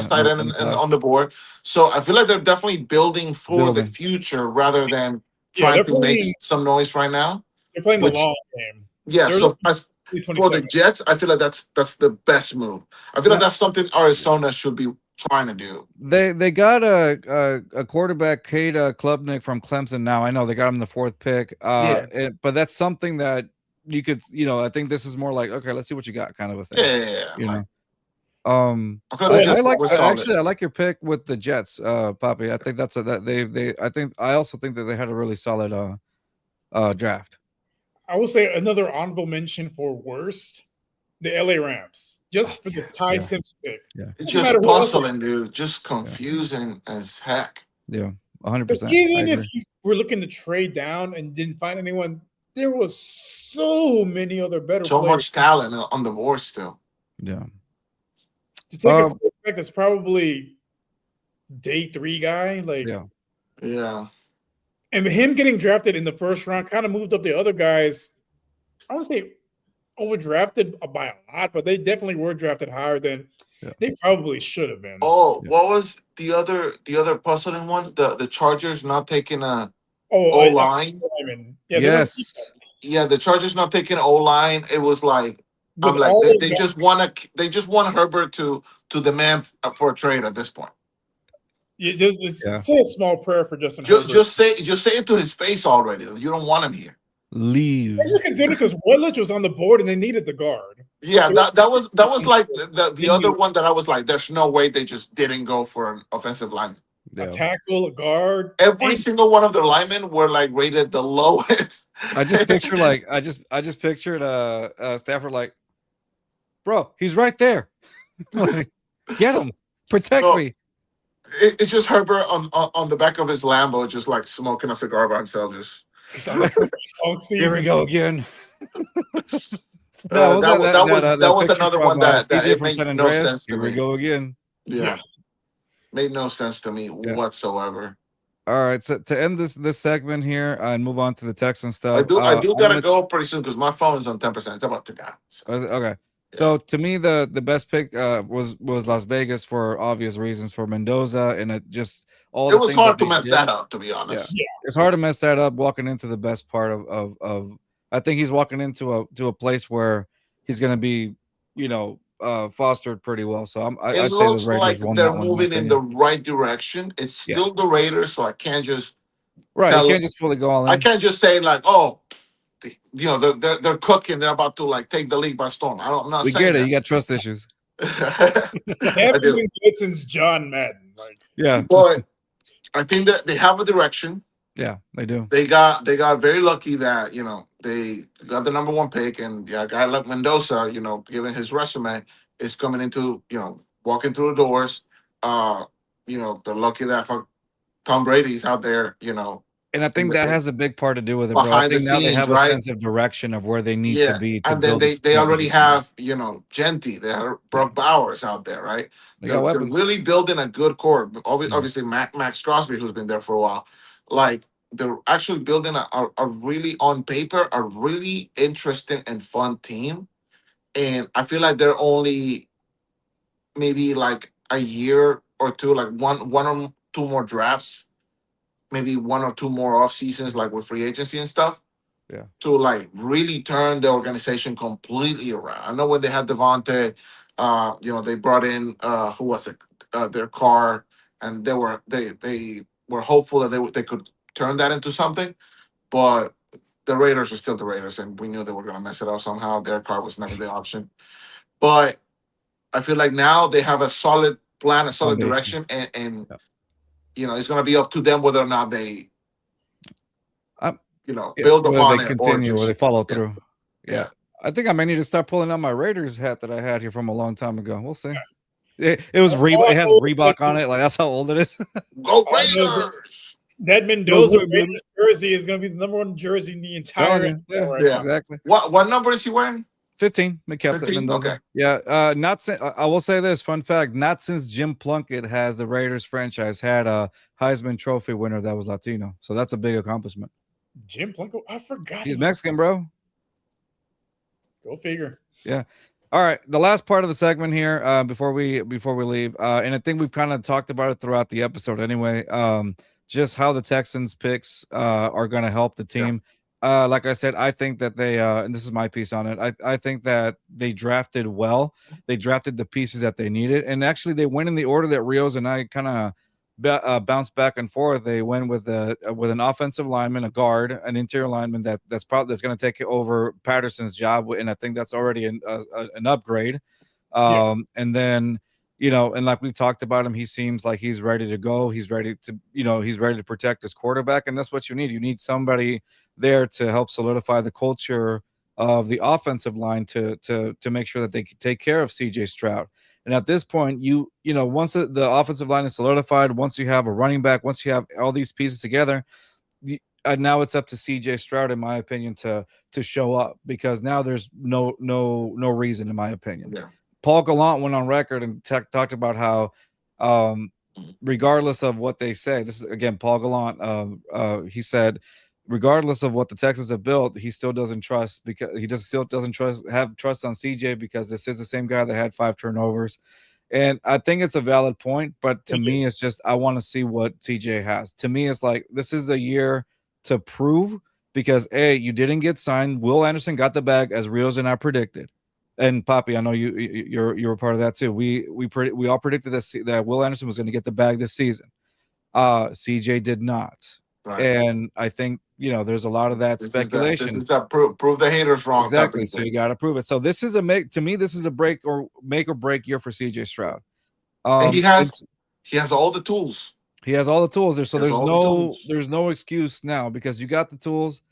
tight end on the board. So I feel like they're definitely building for the future rather than trying to make some noise right now. They're playing the long game. Yeah. So for the Jets, I feel like that's the best move. I feel like that's something Arizona should be trying to do. They got a quarterback, Cade Klubnik from Clemson. Now I know they got him in the fourth pick. But that's something that you could, I think this is more like, okay, let's see what you got, kind of a thing. I like your pick with the Jets, Papi. I think I also think that they had a really solid draft. I will say another honorable mention for worst. The LA Rams, just for the Ty Simpson pick. Yeah, it's just puzzling, dude. Just confusing as heck. Yeah, 100%. Even if you were looking to trade down and didn't find anyone, there was so many other better. So much talent on the board still. Yeah. To take a quarterback that's probably day 3 guy, yeah. And him getting drafted in the first round kind of moved up the other guys. I would say overdrafted by a lot, but they definitely were drafted higher than they probably should have been. What was the other puzzling one? The Chargers not taking O-line. The Chargers not taking O-line. It was like they just want Herbert to demand for a trade at this point. Say a small prayer for Justin. Just say it to his face already. You don't want him here. Leave. Because Woodledge was on the board and they needed the guard. Yeah, that was like the other one that I was like, there's no way they just didn't go for an offensive line. a tackle, a guard. Every single one of the linemen were like rated the lowest. I just picture I just pictured Stafford like, bro, he's right there. Like, get him, protect me. It's just Herbert on the back of his Lambo, just like smoking a cigar by himself. Just here we go again. That was another one that it made no sense to me. Here we go again. Yeah. Made no sense to me whatsoever. All right, so to end this segment here and move on to the Texans stuff. I do gotta go pretty soon because my phone is on 10%. It's about to die. So. Okay. So to me, the best pick was Las Vegas for obvious reasons for Mendoza, and it just it was hard to mess that up, to be honest. Yeah. It's hard to mess that up walking into the best part of I think he's walking into a place where he's going to be, fostered pretty well. So I'd say looks like they're moving in the right direction. It's still the Raiders, so I can't just you can't just fully go all in. I can't just say like, oh, they're cooking. They're about to like take the league by storm. I'm not saying get it. that. You got trust issues. They haven't been good since John Madden. But I think that they have a direction. Yeah, they do. They got very lucky that they got the number 1 pick, and a guy like Mendoza, given his resume, is coming into walking through the doors. They're lucky that Tom Brady's out there. And I think that has a big part to do with it, bro. I think now they have a sense of direction of where they need to be. And then they already have, Genty, they have Brock Bowers out there, right? They're really building a good core. Obviously, Max Crosby, who's been there for a while. Like, they're actually building a really, on paper, a really interesting and fun team. And I feel like they're only maybe like a year or two, like one or two more drafts, maybe 1 or 2 more off seasons, like with free agency and stuff, to like really turn the organization completely around. I know when they had Devontae, they brought in who was it, their car, and they were hopeful that they could turn that into something, but the Raiders are still the Raiders, and we knew they were going to mess it up somehow. Their car was never the option, but I feel like now they have a solid plan, a solid direction, and it's going to be up to them whether or not they, build upon it, continue or they follow through. Yeah. I think I may need to start pulling out my Raiders hat that I had here from a long time ago. We'll see. It was Reebok. It has Reebok on it. Like, that's how old it is. Go Raiders! That Mendoza Raiders jersey is going to be the number 1 jersey in the entire. Exactly. What number is he wearing? 15. Mendoza. Okay. Yeah. I will say this fun fact: not since Jim Plunkett has the Raiders franchise had a Heisman Trophy winner that was Latino. So that's a big accomplishment. Jim Plunkett, I forgot. He's Mexican, bro. Go figure. Yeah. All right. The last part of the segment here, before we leave, and I think we've kind of talked about it throughout the episode anyway. Just how the Texans picks are going to help the team. Like I said, I think that they and this is my piece on it. I think that they drafted well. They drafted the pieces that they needed, and actually they went in the order that Rios and I kind of bounced back and forth. They went with an offensive lineman, a guard, an interior lineman that's going to take over Patterson's job, and I think that's already an upgrade. And then and like we talked about him, he seems like he's ready to go. He's ready to protect his quarterback, and that's what you need. You need somebody there to help solidify the culture of the offensive line to make sure that they can take care of CJ Stroud. And at this point, once the offensive line is solidified, once you have a running back, once you have all these pieces together, now it's up to CJ Stroud, in my opinion, to show up, because now there's no reason, in my opinion. Yeah. Paul Gallant went on record and talked about how, regardless of what they say, this is again Paul Gallant. He said, regardless of what the Texans have built, he still doesn't trust, because he still doesn't have trust on CJ, because this is the same guy that had 5 turnovers. And I think it's a valid point, but to me, it's just, I want to see what CJ has. To me, it's like, this is a year to prove, because you didn't get signed. Will Anderson got the bag, as Rios and I predicted. And Papi, I know you were part of that too. We all predicted that Will Anderson was going to get the bag this season. CJ did not. Right. And I think, there's a lot of that speculation. This is that prove the haters wrong. Exactly. So you got to prove it. So this is this is a make or break year for CJ Stroud. And he has all the tools. He has all the tools there, so There's all the tools. there's no excuse now because you got the tools.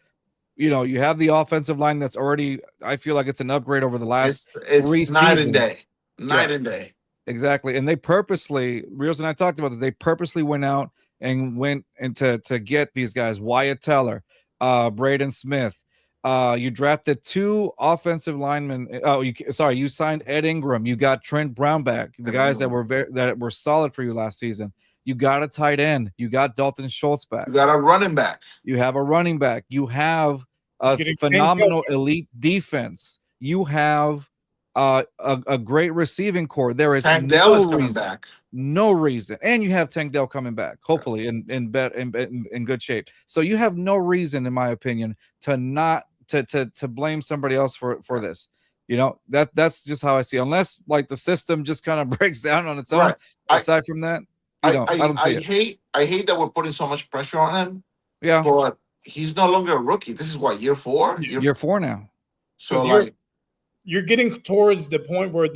You have the offensive line that's already. I feel like it's an upgrade over the last three It's night and day, seasons. night and day. Exactly, and they purposely, Rios and I talked about this. They purposely went out and went into to get these guys: Wyatt Teller, Braden Smith. You drafted 2 offensive linemen. You signed Ed Ingram. You got Trent Brown back. The guys that were solid for you last season. You got a tight end. You got Dalton Schultz back. You got a running back. You have a running back. You have a phenomenal elite defense. You have a great receiving core. There is Tank Dell is coming back. No reason, and you have Tank Dell coming back, hopefully in good shape. So you have no reason, in my opinion, to not to blame somebody else for this. That's just how I see it. Unless like the system just kind of breaks down on its own. Right. Aside from that, I don't see it. I hate that we're putting so much pressure on him. Yeah, but he's no longer a rookie. This is what, year 4? Year 4 now. So you're getting towards the point where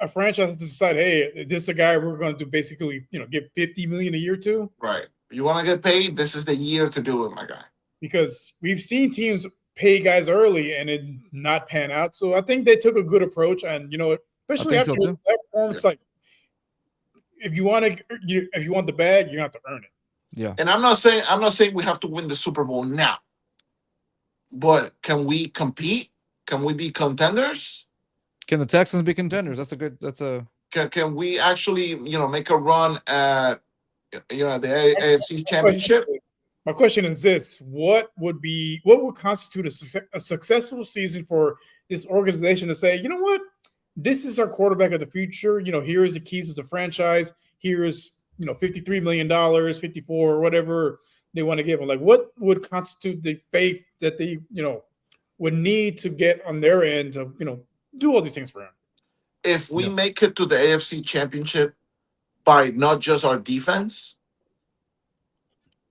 a franchise has to decide, hey, this is a guy we're going to basically, give $50 million a year to. Right. You want to get paid? This is the year to do it, my guy. Because we've seen teams pay guys early and it not pan out. So I think they took a good approach, and especially after that performance, like if you want the bag, you have to earn it. Yeah. And I'm not saying we have to win the Super Bowl now. But can we compete? Can we be contenders? Can the Texans be contenders? Can we actually, make a run at the AFC Championship? My question is this: what would constitute a successful season for this organization to say, you know what, this is our quarterback of the future. Here is the keys to the franchise. Here is $53 million, 54, whatever they want to give him. Like, what would constitute the faith that they would need to get on their end to do all these things for him? If we make it to the AFC Championship by not just our defense,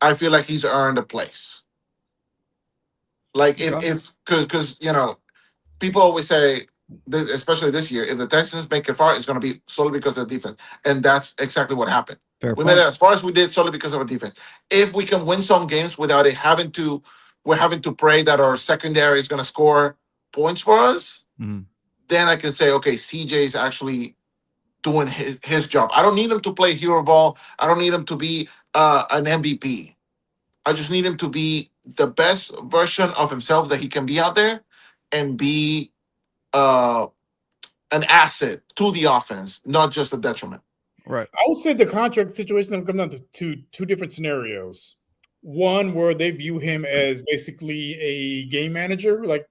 I feel like he's earned a place. Like because people always say this, especially this year, if the Texans make it far, it's going to be solely because of the defense, and that's exactly what happened. We made it as far as we did solely because of our defense. If we can win some games without it we're having to pray that our secondary is going to score points for us, then I can say, okay, CJ is actually doing his job. I don't need him to play hero ball. I don't need him to be an MVP. I just need him to be the best version of himself that he can be out there and be an asset to the offense, not just a detriment. Right. I would say the contract situation comes down to two different scenarios. One where they view him as basically a game manager, like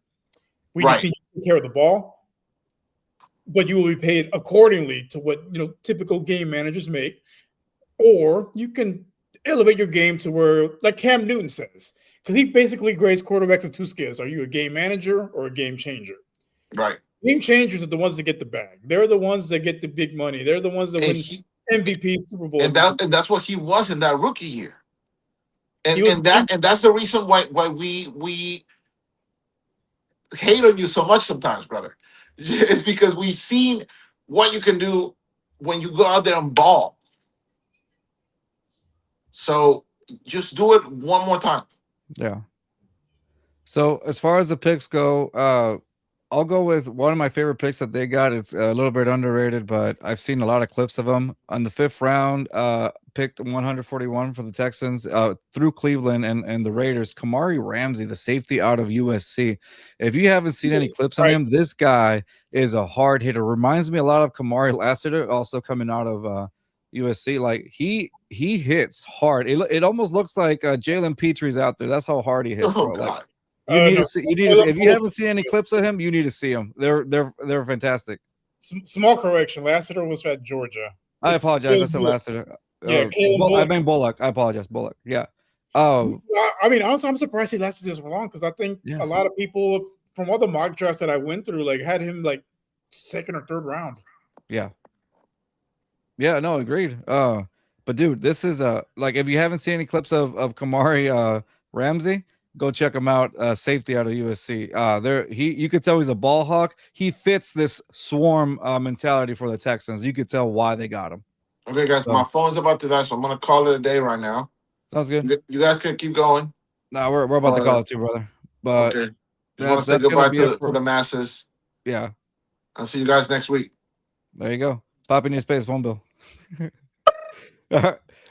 we just need to take care of the ball, but you will be paid accordingly to what typical game managers make. Or you can elevate your game to where, like Cam Newton says, because he basically grades quarterbacks in 2 scales. Are you a game manager or a game changer? Right. Game changers are the ones that get the bag. They're the ones that get the big money. They're the ones that win MVP, Super Bowl. And that's what he was in that rookie year. And that's the reason why we hate on you so much sometimes, brother. It's because we've seen what you can do when you go out there and ball. So just do it one more time. Yeah. So as far as the picks go, I'll go with one of my favorite picks that they got. It's a little bit underrated, but I've seen a lot of clips of them. On the 5th round, picked 141 for the Texans through Cleveland and the Raiders. Kamari Ramsey, the safety out of USC. If you haven't seen any clips on him, this guy is a hard hitter. Reminds me a lot of Kamari Lassiter, also coming out of USC. Like he hits hard. It almost looks like Jalen Petrie's out there. That's how hard he hits. Oh, bro. God. If you haven't seen any clips of him, you need to see them. They're fantastic. Small correction: Lassiter was at Georgia. I apologize. I said Lassiter. I mean Bullock. I apologize, Bullock. Yeah. Oh, I mean, honestly, I'm surprised he lasted this long because I think a lot of people from all the mock drafts that I went through had him 2nd or 3rd round. Yeah. Yeah. No, agreed. But dude, this is if you haven't seen any clips of Kamari Ramsey, go check him out. Safety out of USC. You could tell he's a ball hawk. He fits this swarm mentality for the Texans. You could tell why they got him. Okay, guys, So, my phone's about to die, so I'm gonna call it a day right now. sounds good. You guys can keep going. No, we're about to call it too, brother. But Okay. Just want to say that's gonna goodbye be it to the masses. Yeah. I'll see you guys next week. There you go. Papi needs to pay his phone bill.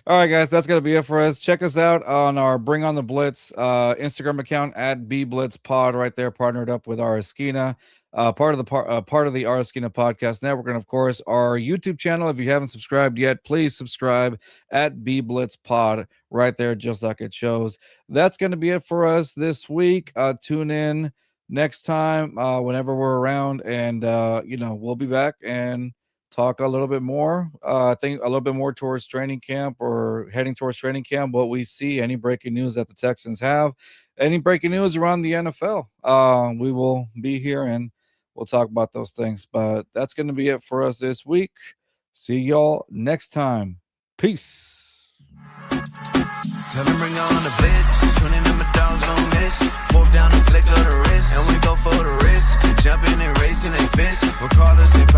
All right, guys, that's gonna be it for us. Check us out on our Bring on the Blitz Instagram account at BBlitzPod right there, partnered up with our Esquina, part of the our Esquina podcast network, and of course our YouTube channel. If you haven't subscribed yet, please subscribe at BBlitzPod right there, just like it shows. That's gonna be it for us this week. Tune in next time whenever we're around, and we'll be back and talk a little bit more. I think a little bit more towards training camp or heading towards training camp, what we see, any breaking news that the Texans have, any breaking news around the NFL. We will be here and we'll talk about those things. But that's going to be it for us this week. See y'all next time. Peace. Tell them bring on the blitz. Tuning in my dogs on miss. Fourth down and flick of the wrist. And we go for the wrist. Jumping and racing and fist. We're callers and